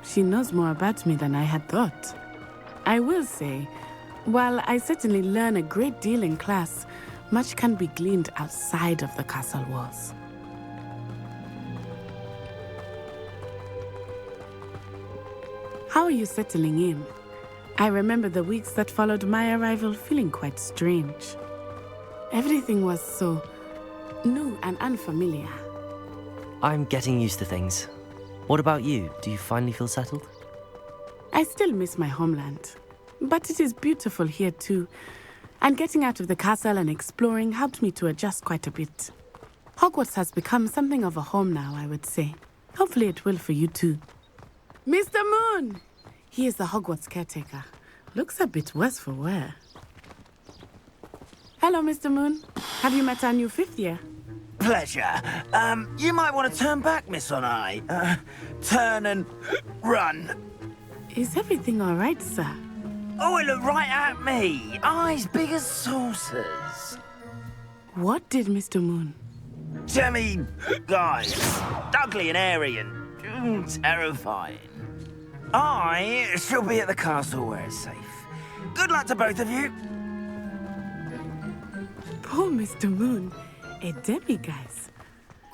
She knows more about me than I had thought. I will say, while I certainly learn a great deal in class, much can be gleaned outside of the castle walls. How are you settling in? I remember the weeks that followed my arrival feeling quite strange. Everything was so new and unfamiliar. I'm getting used to things. What about you? Do you finally feel settled? I still miss my homeland, but it is beautiful here too. And getting out of the castle and exploring helped me to adjust quite a bit. Hogwarts has become something of a home now, I would say. Hopefully it will for you too. Mr. Moon! He is the Hogwarts caretaker. Looks a bit worse for wear. Hello, Mr. Moon. Have you met our new fifth year? Pleasure. You might want to turn back, Miss On-Eye. Turn and run. Is everything all right, sir? Oh, it looked right at me. Eyes big as saucers. What did Mr. Moon? Jemmy, guys. Ugly and airy and terrifying. I shall be at the castle where it's safe. Good luck to both of you. Poor Mr. Moon. A demiguise.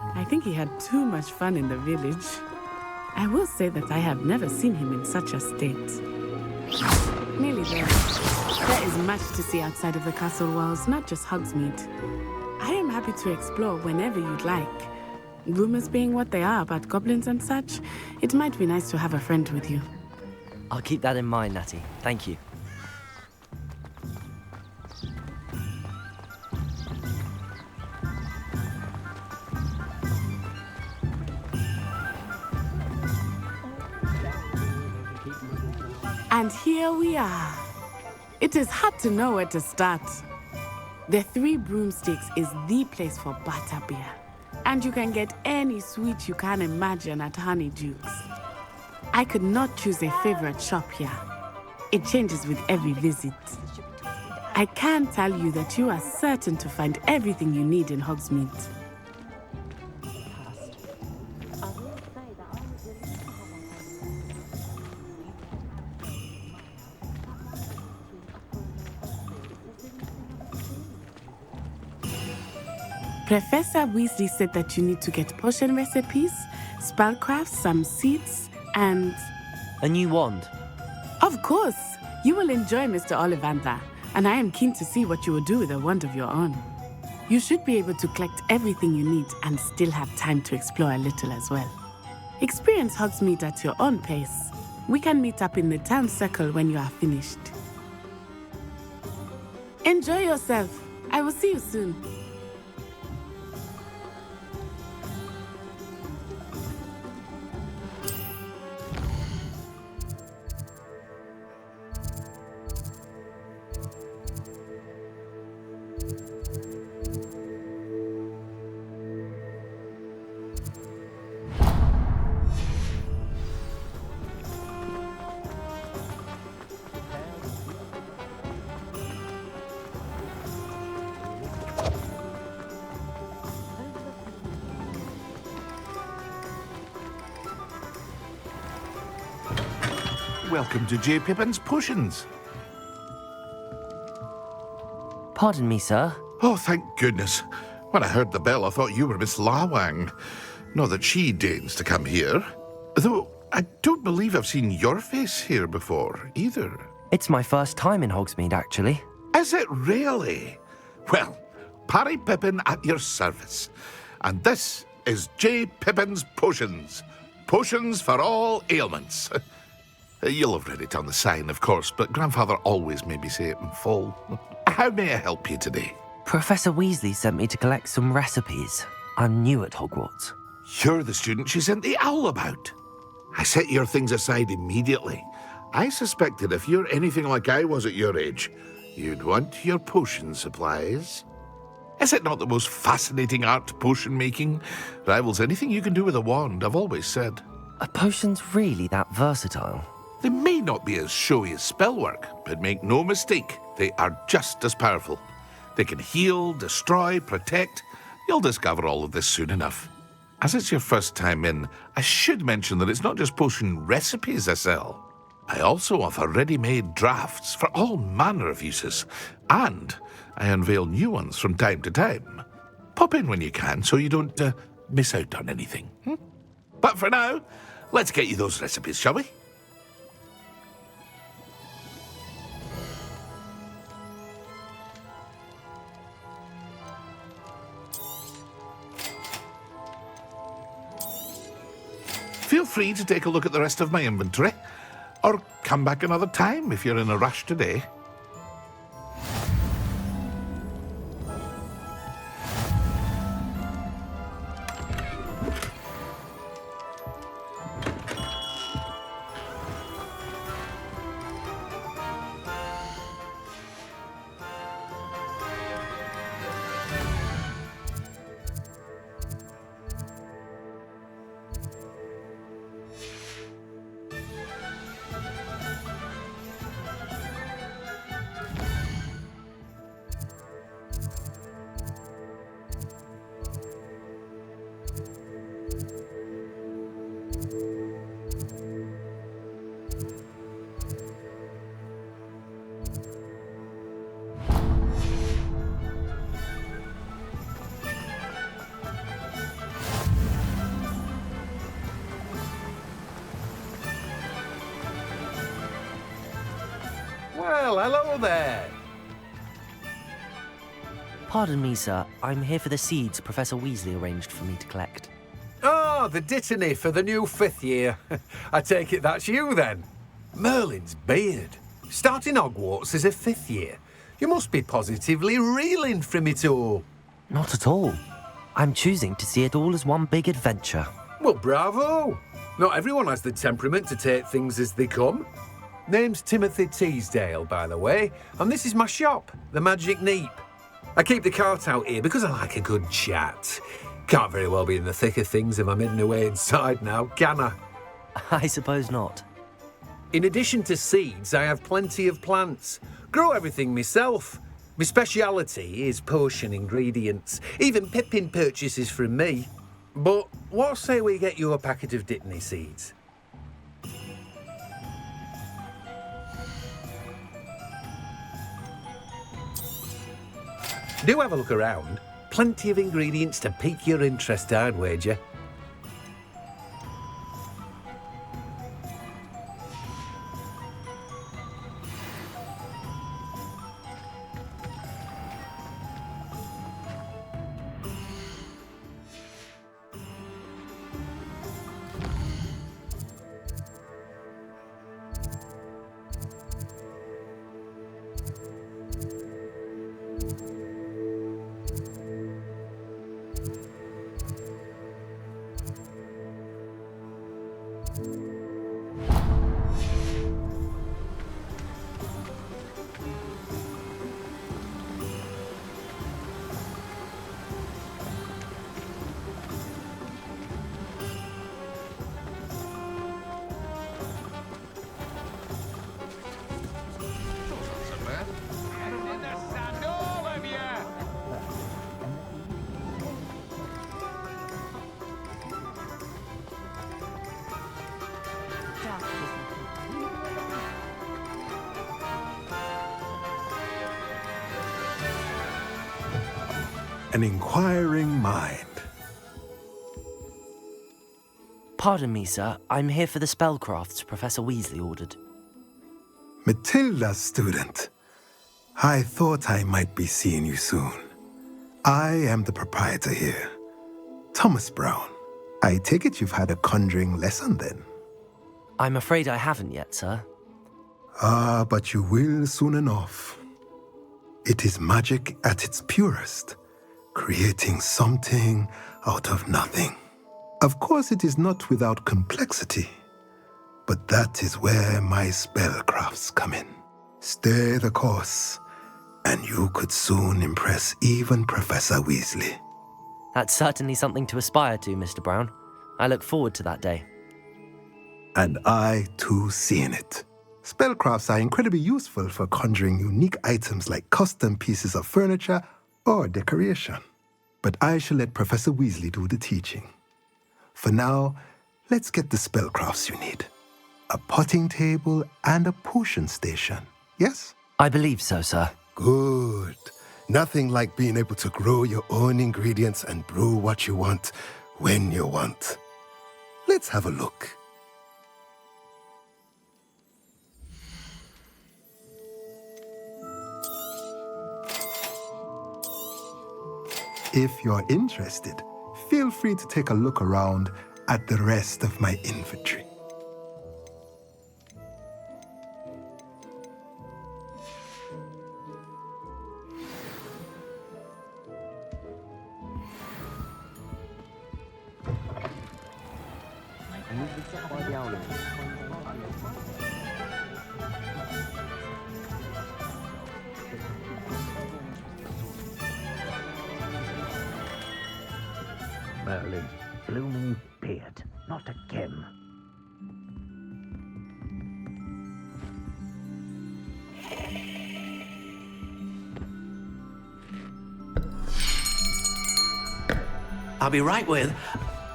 I think he had too much fun in the village. I will say that I have never seen him in such a state. Nearly there. There is much to see outside of the castle walls, not just Hogsmeade. I am happy to explore whenever you'd like. Rumors being what they are about goblins and such, it might be nice to have a friend with you. I'll keep that in mind, Natty. Thank you. And here we are. It is hard to know where to start. The Three Broomsticks is the place for butterbeer. And you can get any sweet you can imagine at Honeydukes. I could not choose a favorite shop here. It changes with every visit. I can tell you that you are certain to find everything you need in Hogsmeade. Professor Weasley said that you need to get potion recipes, spellcrafts, some seeds, and... A new wand? Of course! You will enjoy Mr. Ollivander, and I am keen to see what you will do with a wand of your own. You should be able to collect everything you need and still have time to explore a little as well. Experience Hogsmeade at your own pace. We can meet up in the town circle when you are finished. Enjoy yourself. I will see you soon. Welcome to J. Pippin's Potions. Pardon me, sir. Oh, thank goodness. When I heard the bell, I thought you were Miss Lawang. Not that she deigns to come here. Though I don't believe I've seen your face here before, either. It's my first time in Hogsmeade, actually. Is it really? Well, Parry Pippin at your service. And this is J. Pippin's Potions. Potions for all ailments. You'll have read it on the sign, of course, but Grandfather always made me say it in full. How may I help you today? Professor Weasley sent me to collect some recipes. I'm new at Hogwarts. You're the student she sent the owl about. I set your things aside immediately. I suspected if you're anything like I was at your age, you'd want your potion supplies. Is it not the most fascinating art, potion making? Rivals anything you can do with a wand, I've always said. Are potions really that versatile? They may not be as showy as spellwork, but make no mistake, they are just as powerful. They can heal, destroy, protect. You'll discover all of this soon enough. As it's your first time in, I should mention that it's not just potion recipes I sell. I also offer ready-made drafts for all manner of uses, and I unveil new ones from time to time. Pop in when you can so you don't miss out on anything. But for now, let's get you those recipes, shall we? Feel free to take a look at the rest of my inventory, or come back another time if you're in a rush today. Well, hello there. Pardon me, sir. I'm here for the seeds Professor Weasley arranged for me to collect. Oh, the dittany for the new 5th year. I take it that's you, then. Merlin's beard. Starting Hogwarts as a 5th year. You must be positively reeling from it all. Not at all. I'm choosing to see it all as one big adventure. Well, bravo. Not everyone has the temperament to take things as they come. Name's Timothy Teasdale, by the way, and this is my shop, the Magic Neep. I keep the cart out here because I like a good chat. Can't very well be in the thick of things if I'm hidden away inside now, can I? I suppose not. In addition to seeds, I have plenty of plants. Grow everything myself. My speciality is potion ingredients. Even Pippin purchases from me. But what say we get you a packet of Dittany seeds? Do have a look around. Plenty of ingredients to pique your interest, I'd wager. An inquiring mind. Pardon me, sir. I'm here for the spellcrafts Professor Weasley ordered. Matilda's student. I thought I might be seeing you soon. I am the proprietor here, Thomas Brown. I take it you've had a conjuring lesson then? I'm afraid I haven't yet, sir. Ah, but you will soon enough. It is magic at its purest, creating something out of nothing. Of course, it is not without complexity, but that is where my spellcrafts come in. Stay the course, and you could soon impress even Professor Weasley. That's certainly something to aspire to, Mr. Brown. I look forward to that day. And I, too, seeing it. Spellcrafts are incredibly useful for conjuring unique items like custom pieces of furniture or decoration. But I shall let Professor Weasley do the teaching. For now, let's get the spellcrafts you need. A potting table and a potion station, yes? I believe so, sir. Good. Nothing like being able to grow your own ingredients and brew what you want when you want. Let's have a look. If you're interested, feel free to take a look around at the rest of my inventory. Merlin's blooming beard, not again. I'll be right with...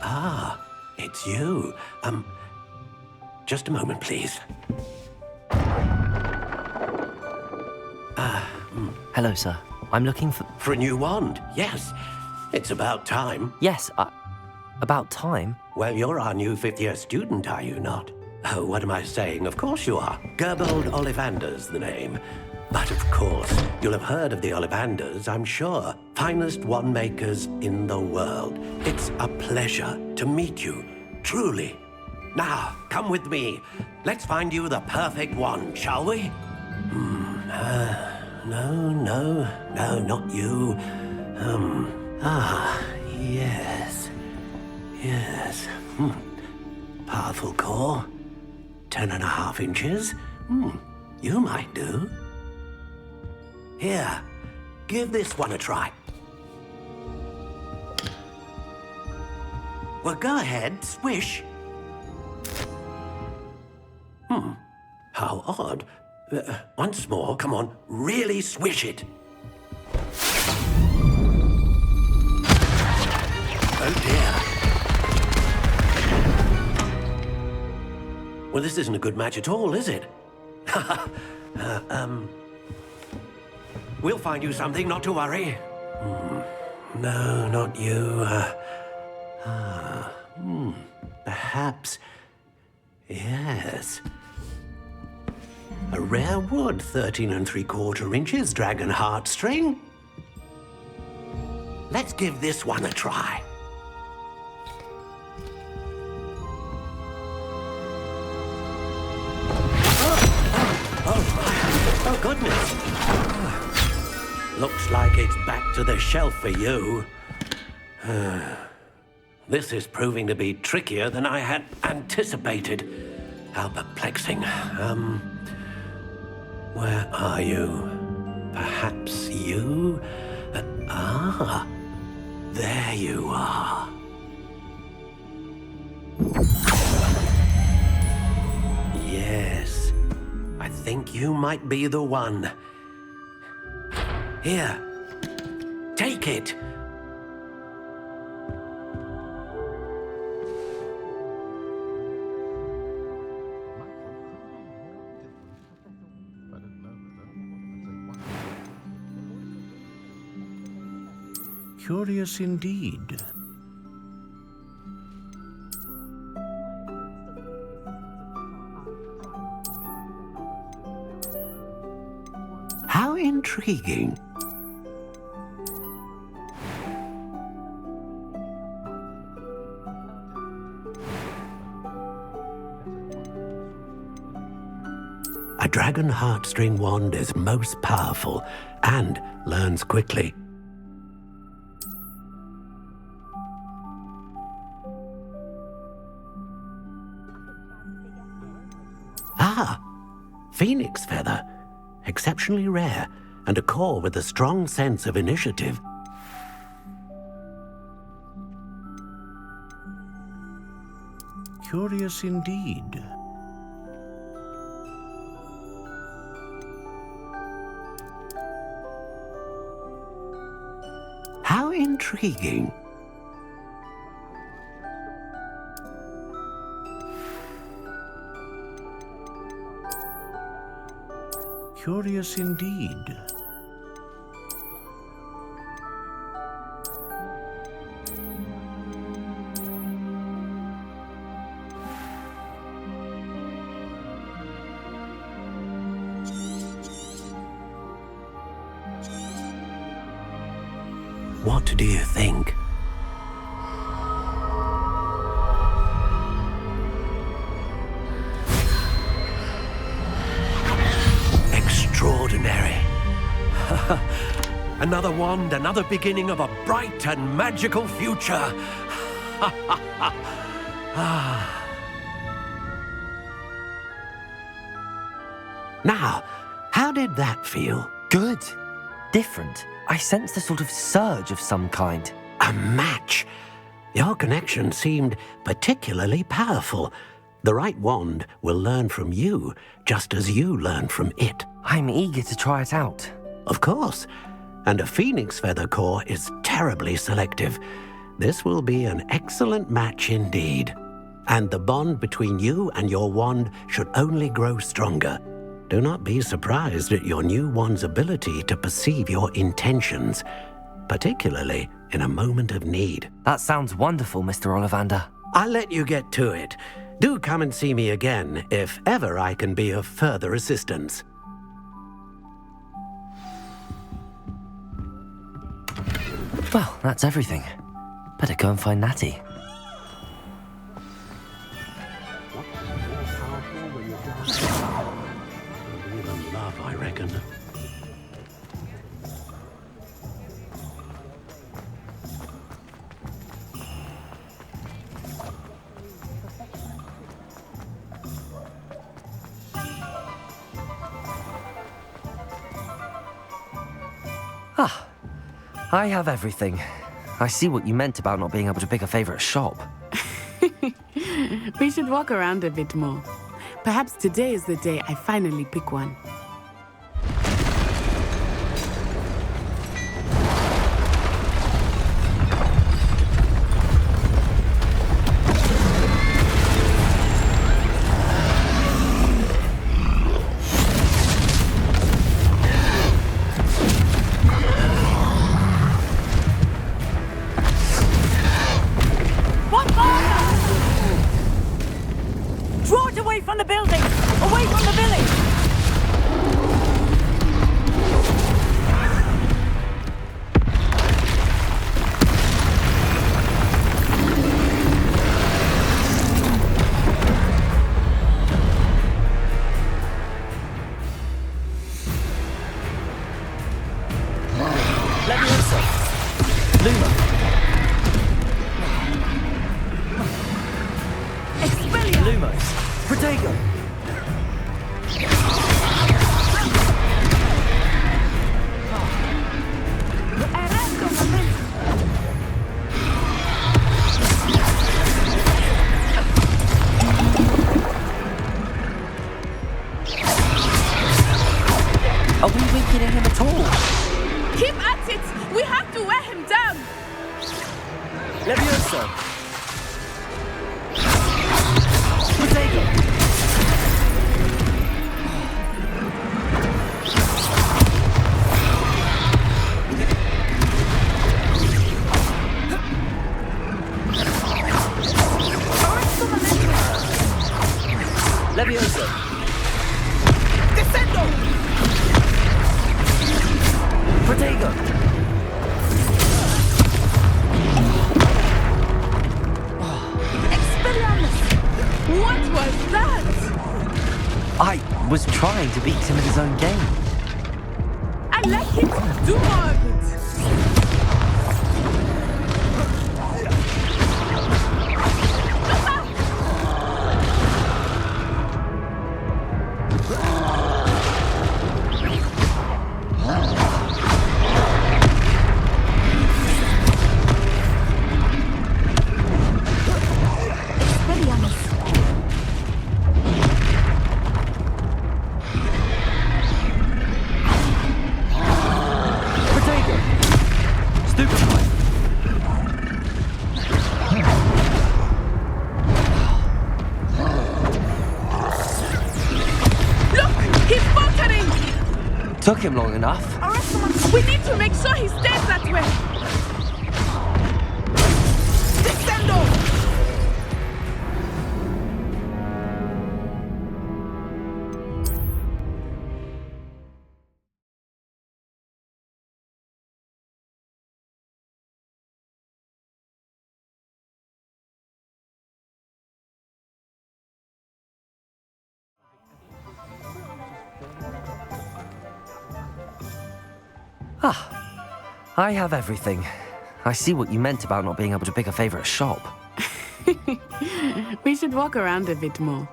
Ah, it's you. Just a moment, please. Hello, sir. I'm looking for... For a new wand, yes. It's about time. Yes, about time? Well, you're our new fifth-year student, are you not? Oh, what am I saying? Of course you are. Gerbold Ollivander's the name. But of course, you'll have heard of the Ollivanders, I'm sure. Finest wand makers in the world. It's a pleasure to meet you, truly. Now, come with me. Let's find you the perfect wand, shall we? No, not you. Yes. powerful core. 10.5 inches. You might do. Here, give this one a try. Well, go ahead, swish. How odd. Once more, come on, really swish it. Oh dear. Well, this isn't a good match at all, is it? We'll find you something, not to worry. No, not you. Perhaps. Yes. A rare wood, 13 3/4 inches, dragon heartstring. Let's give this one a try. Oh, goodness. Looks like it's back to the shelf for you. This is proving to be trickier than I had anticipated. How perplexing. Where are you? Perhaps you? There you are. Yes, I think you might be the one. Here, take it. Curious indeed. How intriguing. A dragon heartstring wand is most powerful and learns quickly. Phoenix feather. Exceptionally rare, and a core with a strong sense of initiative. Curious indeed. How intriguing. Curious indeed. What do you think? Extraordinary. Another wand, another beginning of a bright and magical future. Now, how did that feel? Good. Different. I sensed a sort of surge of some kind. A match. Your connection seemed particularly powerful. The right wand will learn from you, just as you learn from it. I'm eager to try it out. Of course. And a phoenix feather core is terribly selective. This will be an excellent match indeed. And the bond between you and your wand should only grow stronger. Do not be surprised at your new wand's ability to perceive your intentions, particularly in a moment of need. That sounds wonderful, Mr. Ollivander. I'll let you get to it. Do come and see me again if ever I can be of further assistance. Well, that's everything. Better go and find Natty. Love, I reckon. I have everything. I see what you meant about not being able to pick a favorite shop. We should walk around a bit more. Perhaps today is the day I finally pick one. From the building! Away from the village! Leviosa! Luma! Expelliarmus! Lumos! Protego! Are we weakening him at all? Keep at it! We have to wear him down! Leviosa! Protego! Leviosa! Descendo! Protego! Expelliarmus! What was that? I was trying to beat him at his own game. I like it! Do more of it! Took him long enough. We need to make sure he stays that way. Descendo! I have everything. I see what you meant about not being able to pick a favorite shop. We should walk around a bit more.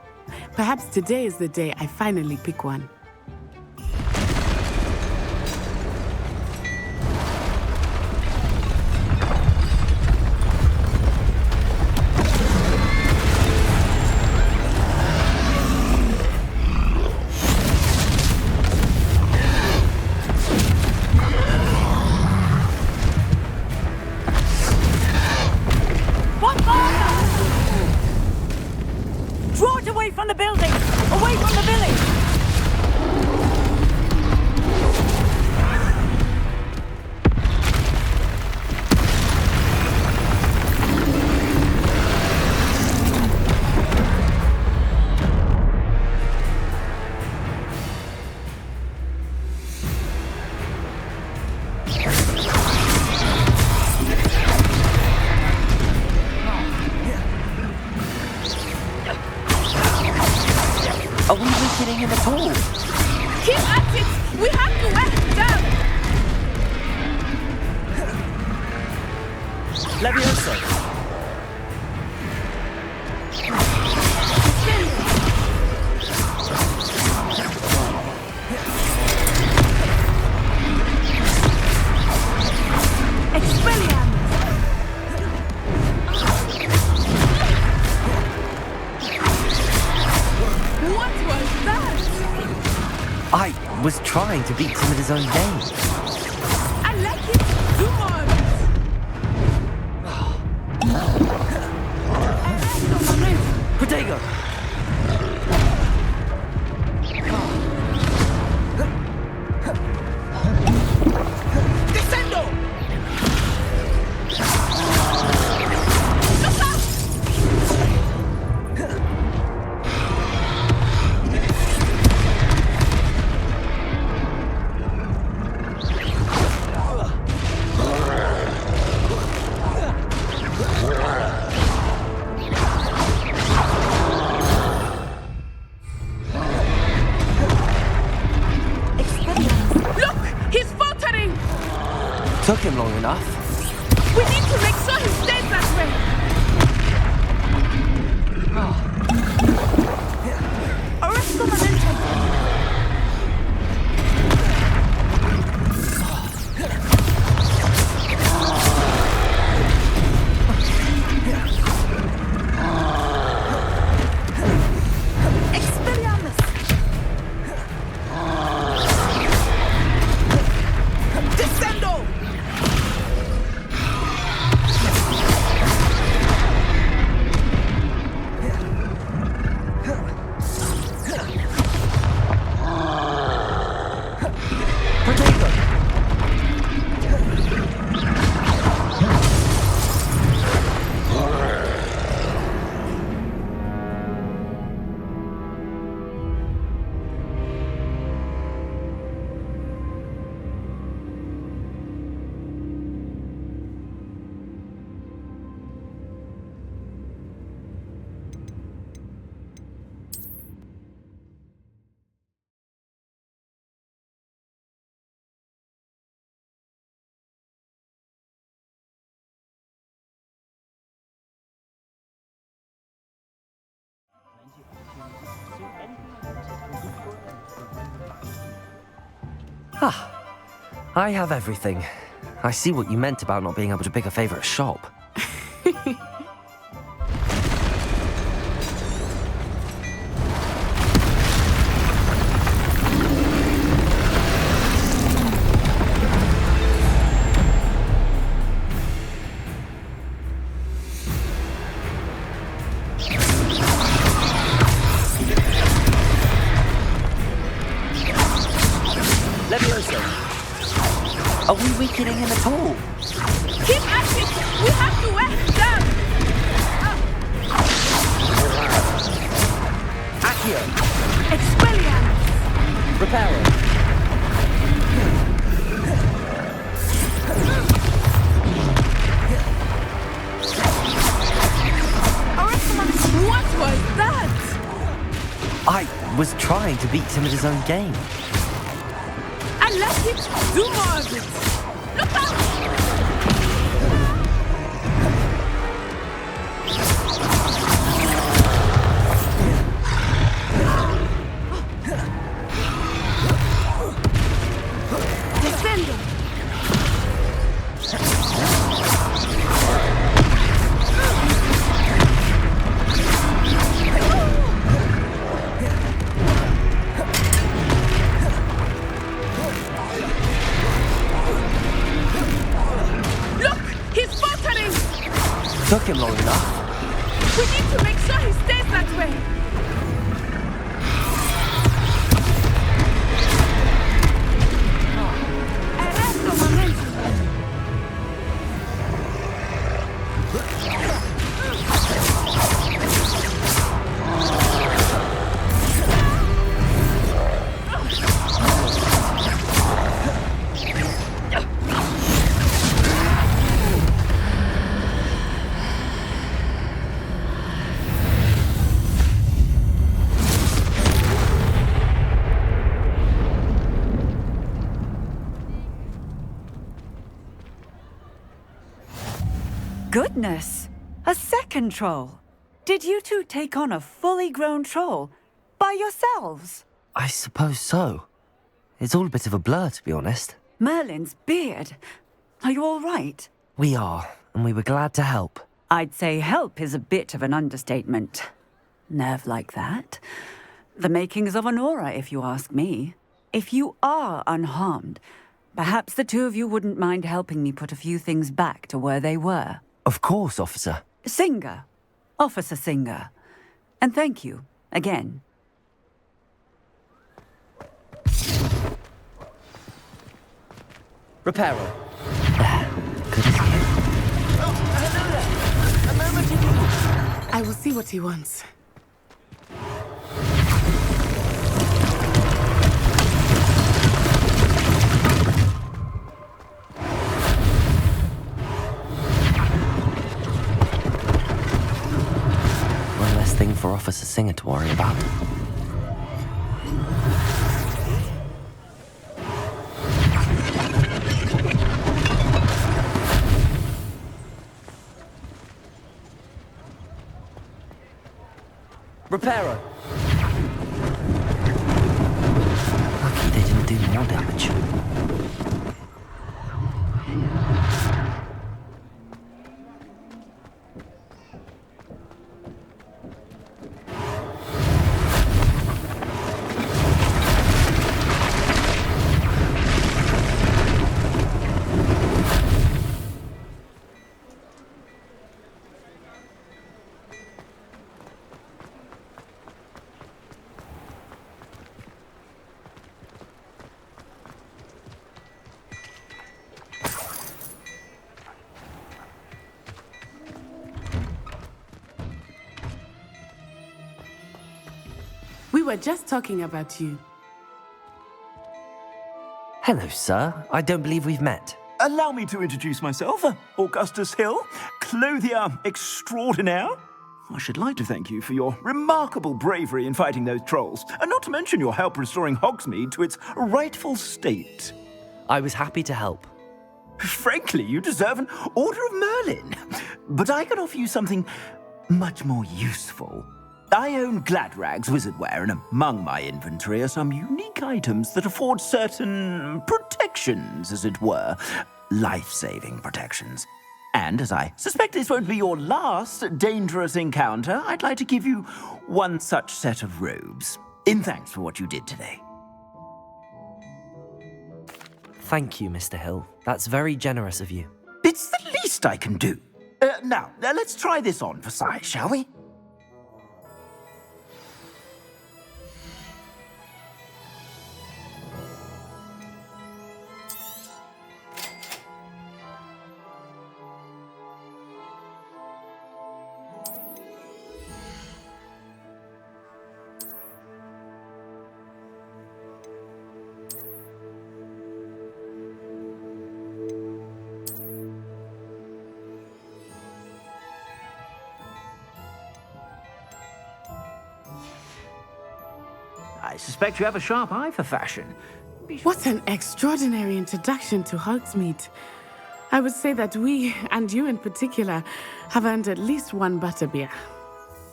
Perhaps today is the day I finally pick one. Draw it away from the building! Away from the village! Are we weakening him at all? Keep at it! We have to wear him down! Leviosa! I was trying to beat him at his own game. I like it. Do more. Protego! Descendo! Took him long enough. We need to make sure he stays that way. Arresto momentum. Expelliarmus. Descendo. Ah, I have everything. I see what you meant about not being able to pick a favorite shop. Are we weakening him at all? Keep at it! We have to wear him down! Accio! Expelliarmus! Reparo! What was that? I was trying to beat him at his own game. I like it. Do more of it. Look out! Descendo. Took him long enough. We need to make sure he stays that way. Arresto momentum. Goodness! A second troll! Did you two take on a fully grown troll by yourselves? I suppose so. It's all a bit of a blur, to be honest. Merlin's beard. Are you all right? We are, and we were glad to help. I'd say help is a bit of an understatement. Nerve like that. The makings of an aura, if you ask me. If you are unharmed, perhaps the two of you wouldn't mind helping me put a few things back to where they were. Of course, officer. Singer. Officer Singer. And thank you, again. Reparo. I will see what he wants. One less thing for Officer Singer to worry about. Reparo. Lucky they didn't do more damage. We were just talking about you. Hello, sir. I don't believe we've met. Allow me to introduce myself, Augustus Hill, clothier extraordinaire. I should like to thank you for your remarkable bravery in fighting those trolls, and not to mention your help restoring Hogsmeade to its rightful state. I was happy to help. Frankly, you deserve an Order of Merlin. But I can offer you something much more useful. I own Gladrag's wizardware, and among my inventory are some unique items that afford certain protections, as it were. Life-saving protections. And as I suspect this won't be your last dangerous encounter, I'd like to give you one such set of robes, in thanks for what you did today. Thank you, Mr. Hill. That's very generous of you. It's the least I can do. Now, let's try this on for size, shall we? I suspect you have a sharp eye for fashion. What an extraordinary introduction to Hogsmeade. I would say that we, and you in particular, have earned at least one butterbeer.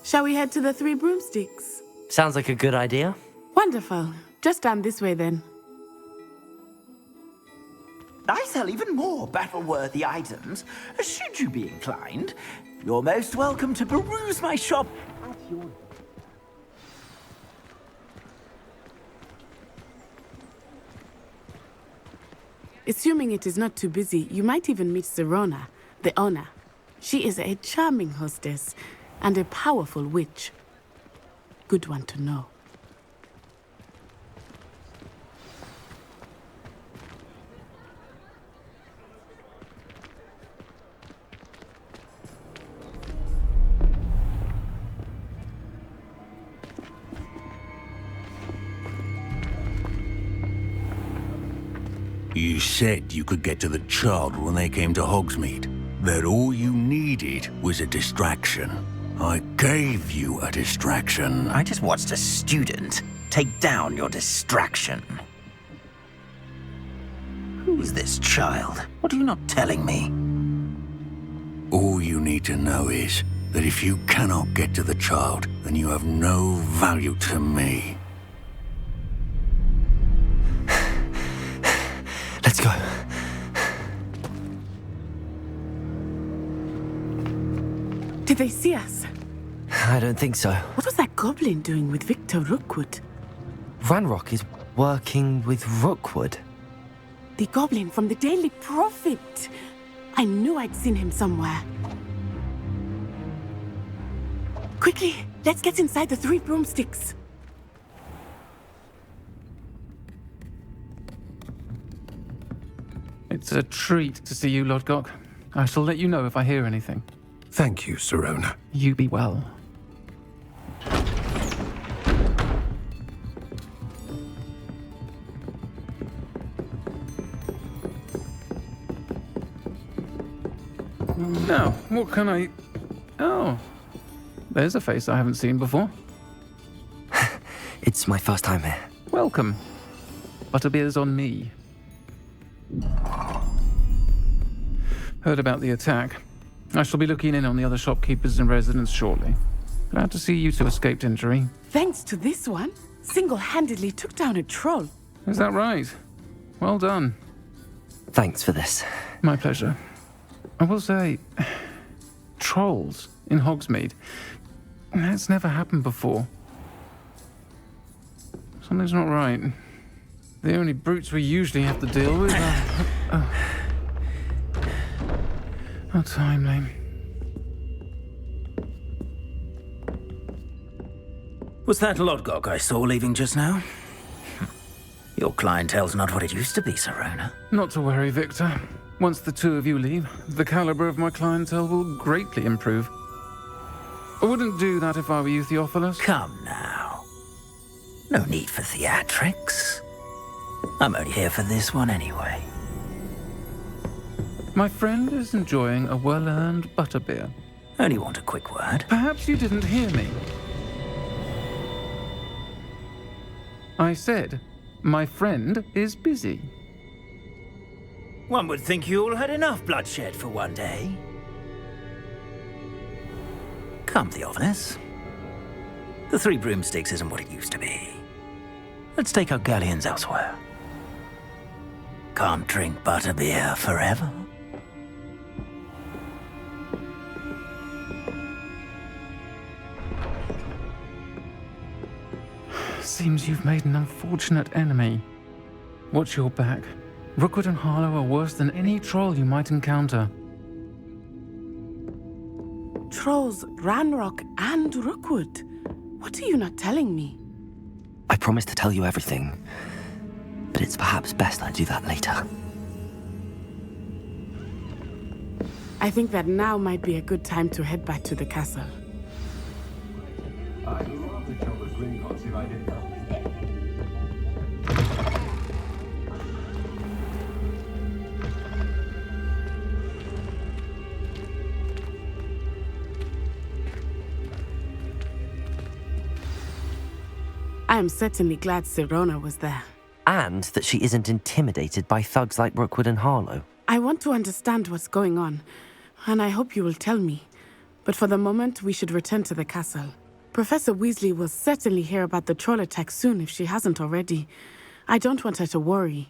Shall we head to the Three Broomsticks? Sounds like a good idea. Wonderful. Just down this way then. I sell even more battle-worthy items. Should you be inclined, you're most welcome to peruse my shop at your... Assuming it is not too busy, you might even meet Serona, the owner. She is a charming hostess and a powerful witch. Good one to know. You said you could get to the child when they came to Hogsmeade. That all you needed was a distraction. I gave you a distraction. I just watched a student take down your distraction. Who is this child? What are you not telling me? All you need to know is that if you cannot get to the child, then you have no value to me. Let's go. Did they see us? I don't think so. What was that goblin doing with Victor Rookwood? Ranrock is Working with Rookwood? The goblin from the Daily Prophet. I knew I'd seen him somewhere. Quickly, let's get inside the 3 broomsticks. It's a treat to see you, Lodgok. I shall let you know if I hear anything. Thank you, Sirona. You be well. Now, what can I... Oh, there's a face I haven't seen before. It's my first time here. Welcome. Butterbeer's on me. Heard about the attack. I shall be looking in on the other shopkeepers and residents shortly. Glad to see you two escaped injury. Thanks to this one, single-handedly took down a troll. Is that right? Well done. Thanks for this. My pleasure. I will say, trolls in Hogsmeade. That's never happened before. Something's not right. The only brutes we usually have to deal with are... How timely. Was that Lodgok I saw leaving just now? Your clientele's not what it used to be, Sirona. Not to worry, Victor. Once the two of you leave, the caliber of my clientele will greatly improve. I wouldn't do that if I were you, Theophilus. Come now. No need for theatrics. I'm only here for this one anyway. My friend is enjoying a well-earned butterbeer. Only want a quick word. Perhaps you didn't hear me. I said, my friend is busy. One would think you all had enough bloodshed for one day. Come, Theophilus. The 3 broomsticks isn't what it used to be. Let's take our galleons elsewhere. Can't drink butterbeer forever. Seems you've made an unfortunate enemy. Watch your back. Rookwood and Harlow are worse than any troll you might encounter. Trolls, Ranrock, and Rookwood. What are you not telling me? I promised to tell you everything, but it's perhaps best I do that later. I think that now might be a good time to head back to the castle. I'd love to kill the Gringotts if I didn't know. I am certainly glad Sirona was there. And that she isn't intimidated by thugs like Rookwood and Harlow. I want to understand what's going on, and I hope you will tell me. But for the moment, we should return to the castle. Professor Weasley will certainly hear about the troll attack soon if she hasn't already. I don't want her to worry.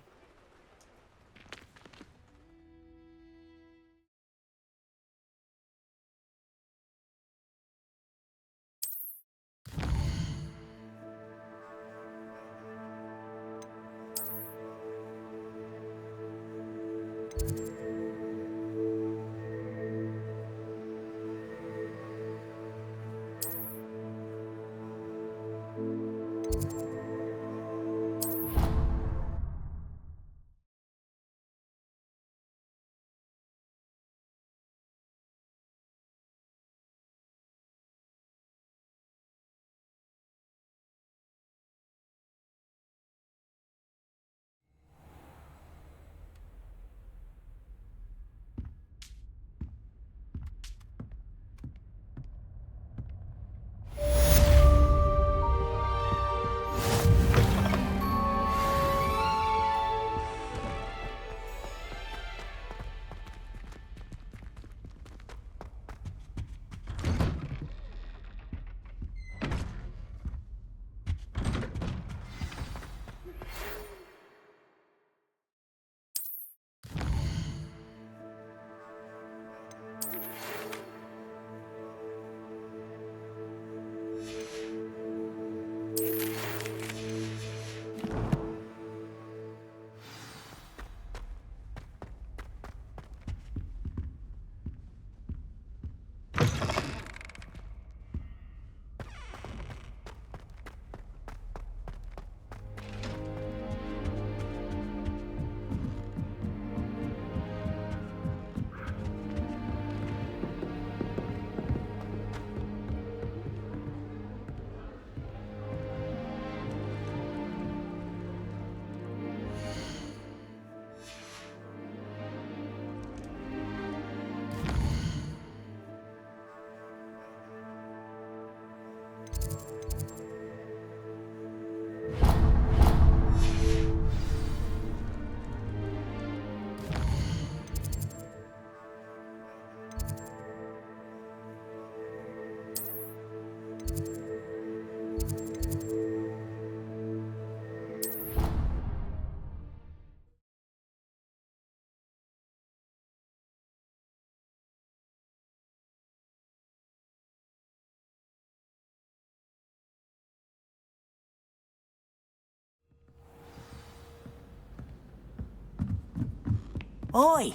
Oi,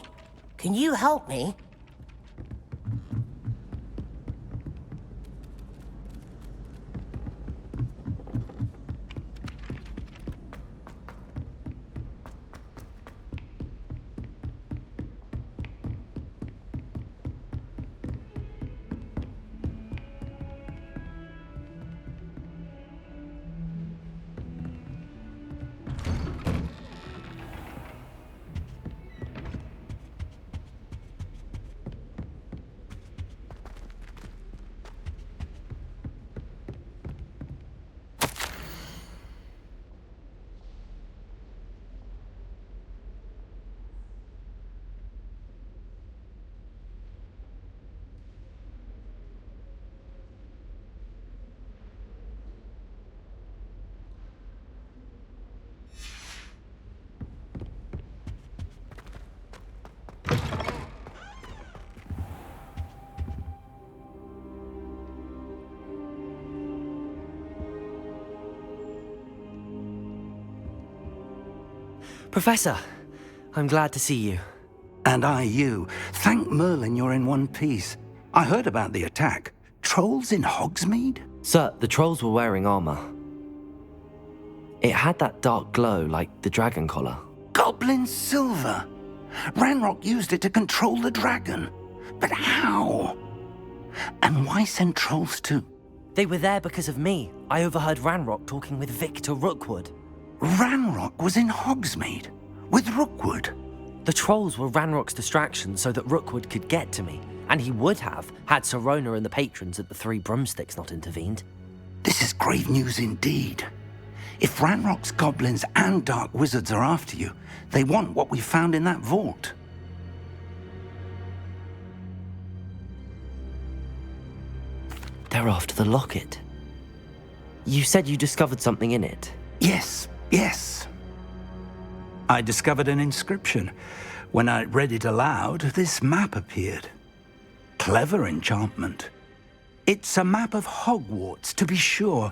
can you help me? Professor, I'm glad to see you. And I you. Thank Merlin you're in one piece. I heard about the attack. Trolls in Hogsmeade? Sir, the trolls were wearing armor. It had that dark glow like the dragon collar. Goblin silver! Ranrock used it to control the dragon. But how? And why send trolls to... They were there because of me. I overheard Ranrock talking with Victor Rookwood. Ranrock was in Hogsmeade? With Rookwood? The trolls were Ranrock's distraction so that Rookwood could get to me. And he would have, had Sirona and the patrons at the Three Broomsticks not intervened. This is grave news indeed. If Ranrock's goblins and dark wizards are after you, they want what we found in that vault. They're after the locket. You said you discovered something in it. Yes. I discovered an inscription. When I read it aloud, this map appeared. Clever enchantment. It's a map of Hogwarts, to be sure,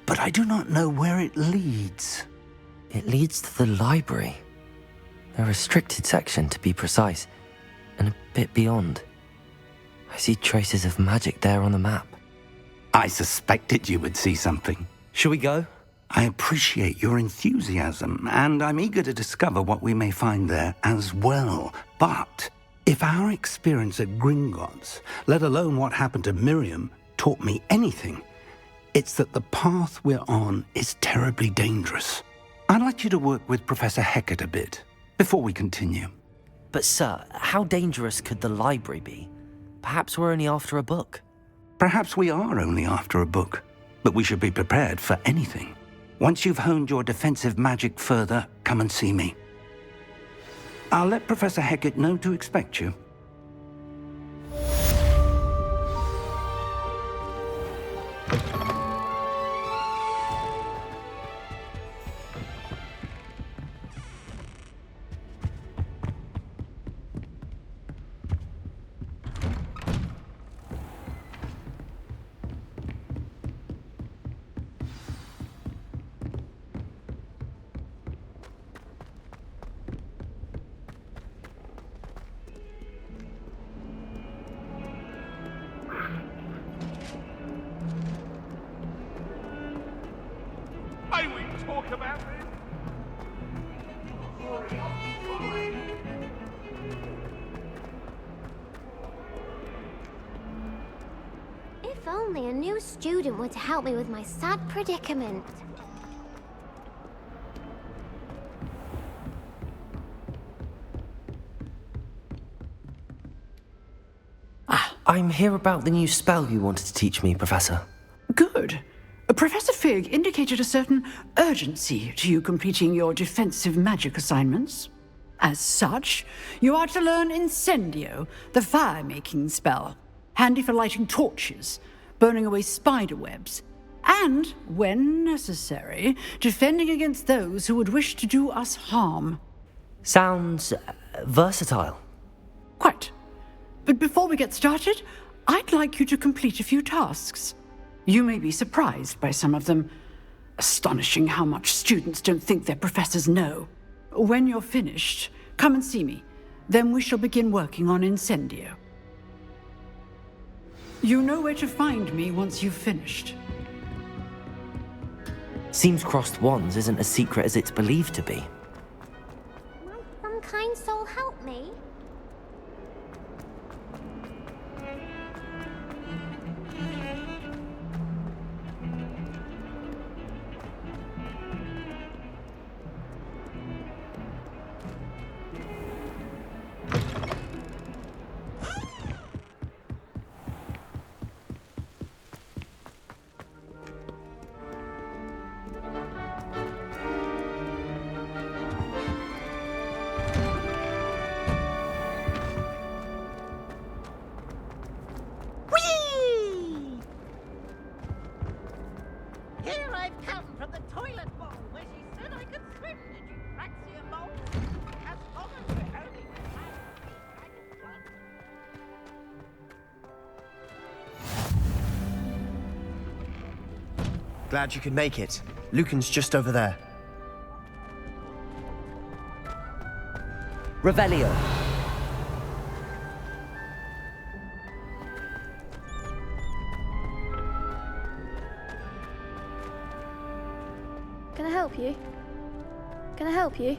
but I do not know where it leads. It leads to the library. A restricted section, to be precise, and a bit beyond. I see traces of magic there on the map. I suspected you would see something. Shall we go? I appreciate your enthusiasm, and I'm eager to discover what we may find there as well. But if our experience at Gringotts, let alone what happened to Miriam, taught me anything, it's that the path we're on is terribly dangerous. I'd like you to work with Professor Hecat a bit, before we continue. But sir, how dangerous could the library be? Perhaps we're only after a book. Perhaps we are only after a book, but we should be prepared for anything. Once you've honed your defensive magic further, come and see me. I'll let Professor Hecat know to expect you. If only a new student were to help me with my sad predicament. I'm here about the new spell you wanted to teach me, Professor. Good. Professor Fig indicated a certain urgency to you completing your defensive magic assignments. As such, you are to learn Incendio, the fire-making spell, handy for lighting torches, burning away spider webs, and, when necessary, defending against those who would wish to do us harm. Sounds versatile. Quite. But before we get started, I'd like you to complete a few tasks. You may be surprised by some of them. Astonishing how much students don't think their professors know. When you're finished, come and see me. Then we shall begin working on Incendio. You know where to find me once you've finished. Seems crossed wands isn't as secret as it's believed to be. Might some kind soul help me? Here I've come from the toilet bowl where she said I could swim. Did you Praxia bowl? As long as we're only Glad you could make it. Lucan's just over there. Revelio. Can I help you? Can I help you?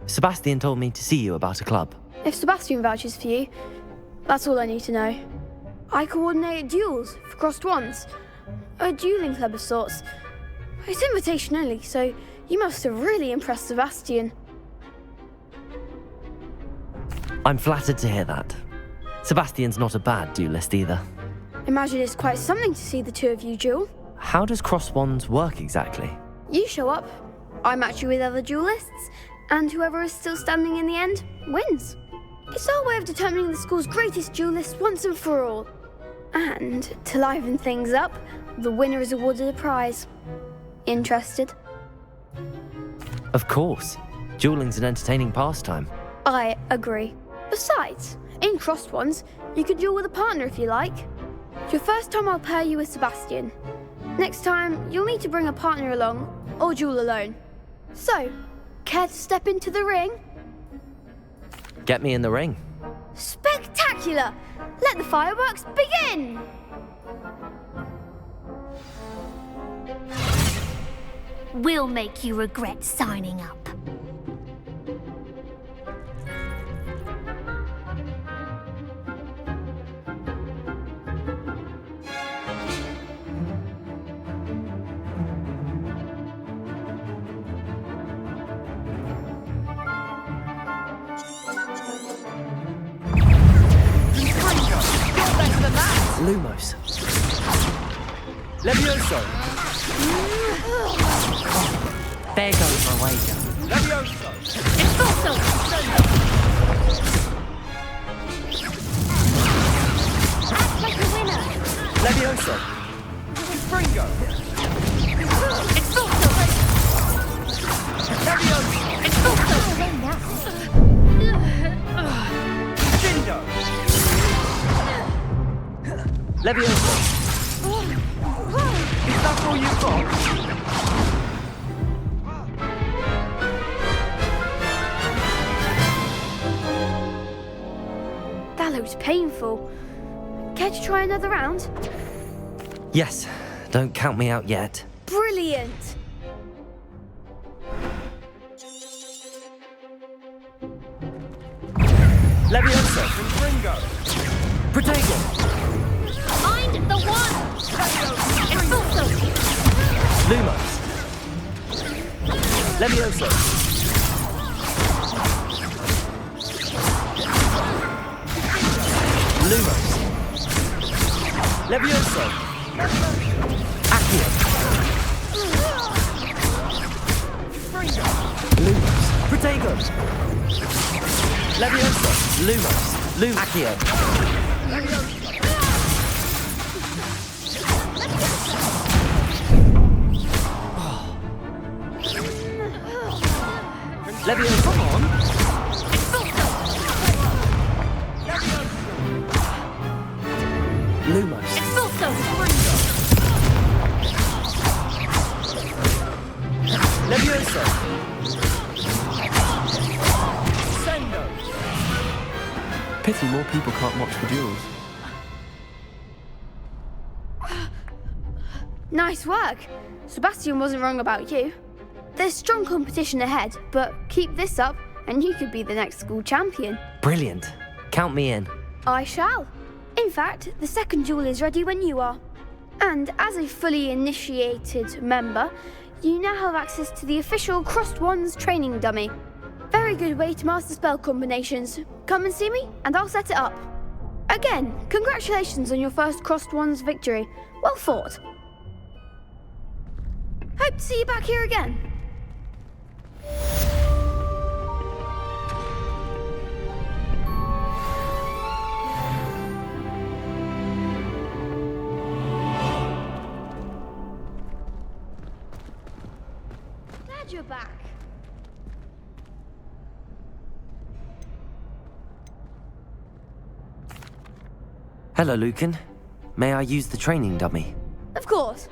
Sebastian told me to see you about a club. If Sebastian vouches for you, that's all I need to know. I coordinate duels for crossed wands. A dueling club of sorts. It's invitation only, so you must have really impressed Sebastian. I'm flattered to hear that. Sebastian's not a bad duelist either. Imagine it's quite something to see the two of you duel. How does cross wands work exactly? You show up, I match you with other duelists, and whoever is still standing in the end wins. It's our way of determining the school's greatest duelist once and for all. And to liven things up, the winner is awarded a prize. Interested? Of course. Dueling's an entertaining pastime. I agree. Besides, in crossed ones, you can duel with a partner if you like. Your first time I'll pair you with Sebastian. Next time, you'll need to bring a partner along, or duel alone. So, care to step into the ring? Get me in the ring. Spectacular! Let the fireworks begin! We'll make you regret signing up. Lumos. Levioso. There goes my wager. Levioso! Expulso! Act like a winner! Levioso. Springo! Expulso! Levioso! Expulso! Dindo! Levioso. Is that all you've got? That looks painful. Care to try another round? Yes, don't count me out yet. Brilliant! Levioso. Springo! Protego. Find the one! Expulso! Lumos. Levioso. Lumos. Levioso. Accio. Lumos. Protego. Levioso. Lumos. Accio. Levioso. Come on. Lumos. Expulso! Levioso. Pity more people can't watch the duels. Nice work. Sebastian wasn't wrong about you. There's strong competition ahead, but keep this up and you could be the next school champion. Brilliant. Count me in. I shall. In fact, the second duel is ready when you are. And as a fully initiated member, you now have access to the official Crossed Wands training dummy. Very good way to master spell combinations. Come and see me, and I'll set it up. Again, congratulations on your first Crossed Wands victory. Well fought. Hope to see you back here again. Glad you're back. Hello, Lucan. May I use the training dummy? Of course.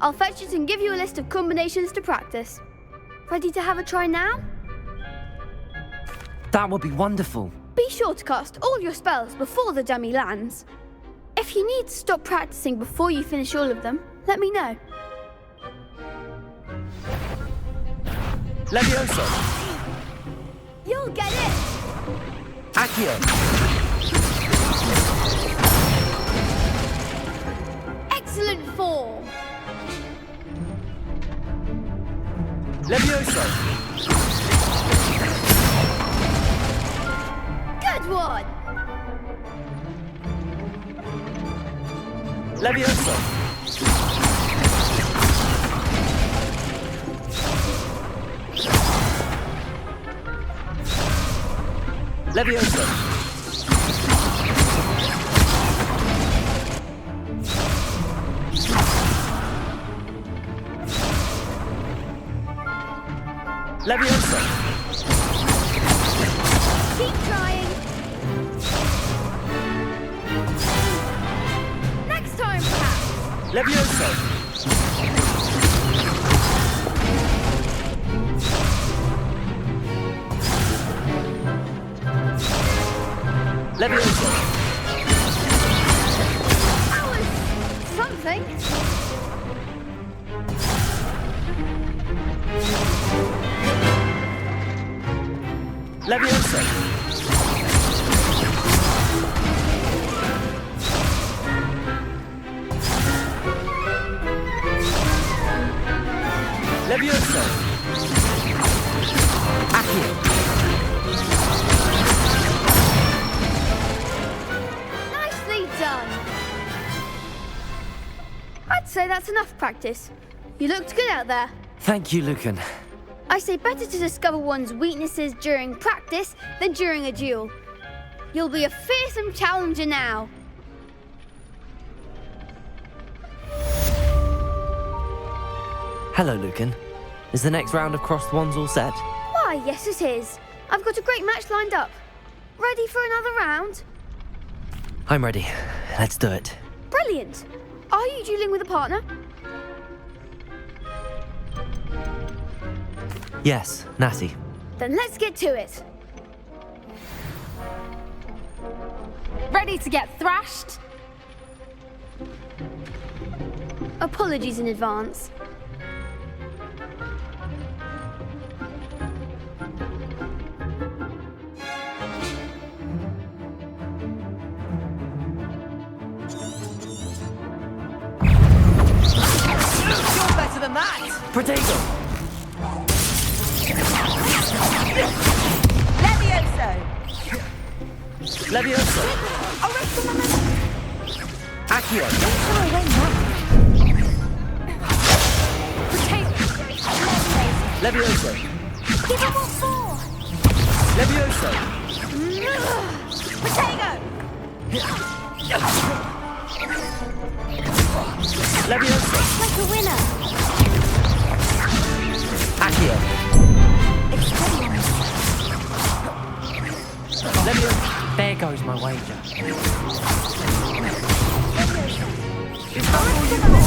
I'll fetch it and give you a list of combinations to practice. Ready to have a try now? That would be wonderful. Be sure to cast all your spells before the dummy lands. If you need to stop practicing before you finish all of them, let me know. Levioso! You'll get it! Accio! Excellent form! Levioso! Good one! Levioso! Levioso! Levioso! Keep trying! Next time, perhaps! Levioso! Levioso! That was something! Levioso! Levioso! Accio! Nicely done! I'd say that's enough practice. You looked good out there. Thank you, Lucan. I say better to discover one's weaknesses during practice than during a duel. You'll be a fearsome challenger now. Hello, Lucan. Is the next round of Crossed Wands all set? Why, yes it is. I've got a great match lined up. Ready for another round? I'm ready. Let's do it. Brilliant. Are you dueling with a partner? Yes, Natty. Then let's get to it. Ready to get thrashed? Apologies in advance. You're better than that! Protego! Levioso! Levioso! Accio! Levioso! Give him what for! Levioso! Protego! Levioso! Like a winner! Accio! Levioso! There goes my wager. Is that all you got?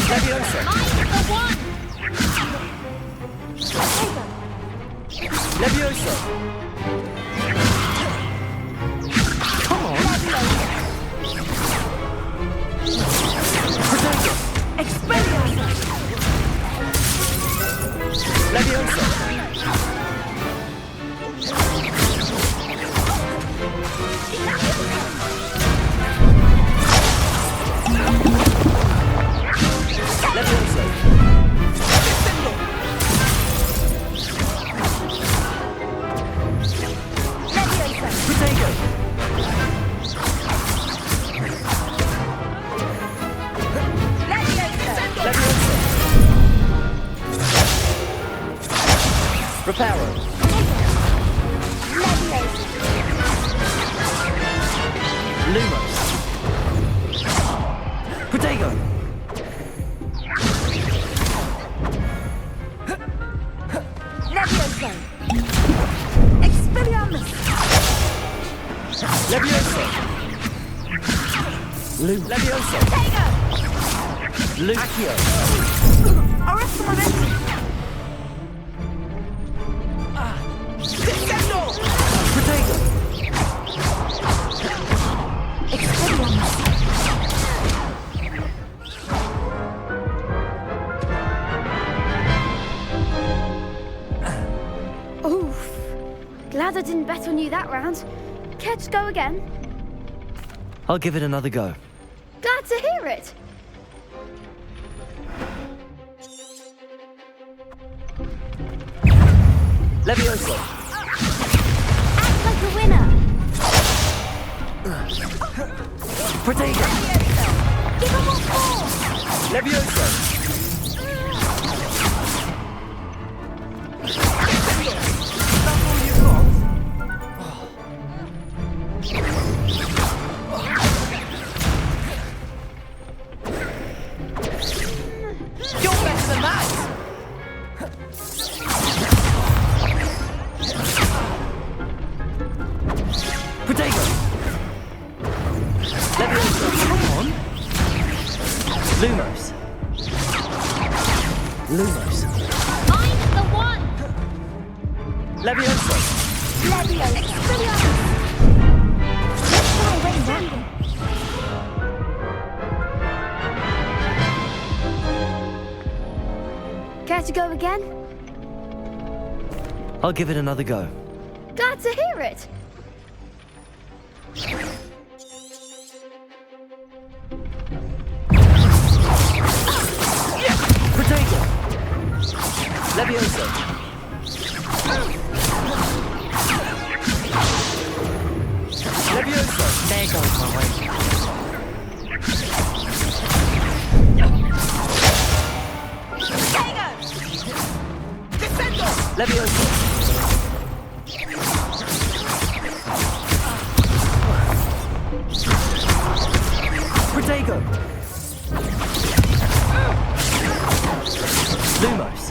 Levioso! Levioso! Come on! Protego! Expelliarmus! Levioso! Levioso! Protego! Levioso! Reparo! Lumos! Protego! Levioso! Expelliarmus! Levioso! Levioso! Accio! Arresto momentum! Descendo! Protego! Expelliarmus! Oof. Glad I didn't bet on you that round. Care to go again? I'll give it another go. Glad to hear it. Levioso! Act like a winner. Protego! Give him what for. Levioso! You're better than that! Protego! Levioso! Come on! Lumos! Lumos! Find the one. Levioso! Levioso. Expelliarmus. Let's try way down. Care to go again? I'll give it another go. Glad to hear it. Protego! Levioso! Levioso! There goes my way. Levioso! Protego! Lumos!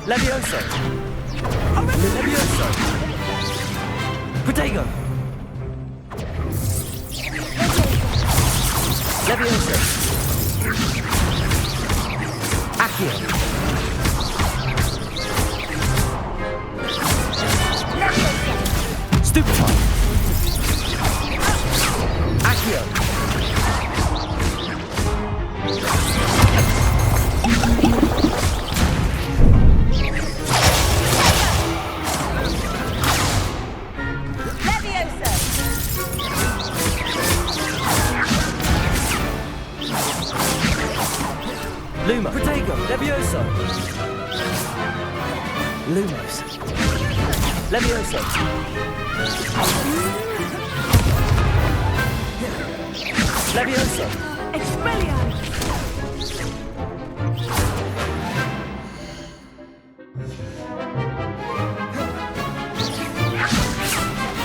Levioso! Levioso! Protego! Levioso! Accio! Stupefy! Accio! Luma! Protego! Levioso! Lumos! Levioso! Levioso! Expelliarmus!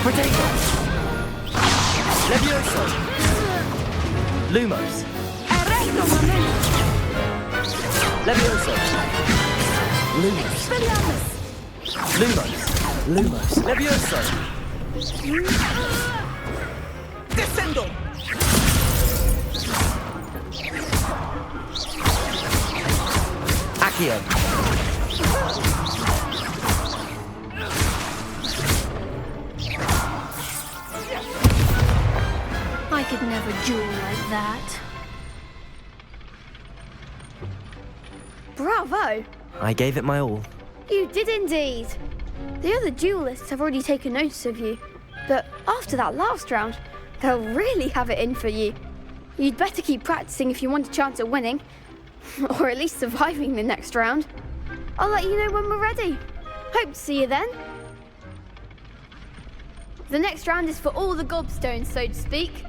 Protego! Levioso! Lumos! Arresto momentum! Levioso! Lumos! Expelliarmus! Lumos! Lumos! Levioso! Descendo! Accio! I could never duel like that. Bravo! I gave it my all. You did indeed. The other duelists have already taken notice of you, but after that last round, they'll really have it in for you. You'd better keep practicing if you want a chance at winning, or at least surviving the next round. I'll let you know when we're ready. Hope to see you then. The next round is for all the gobstones, so to speak.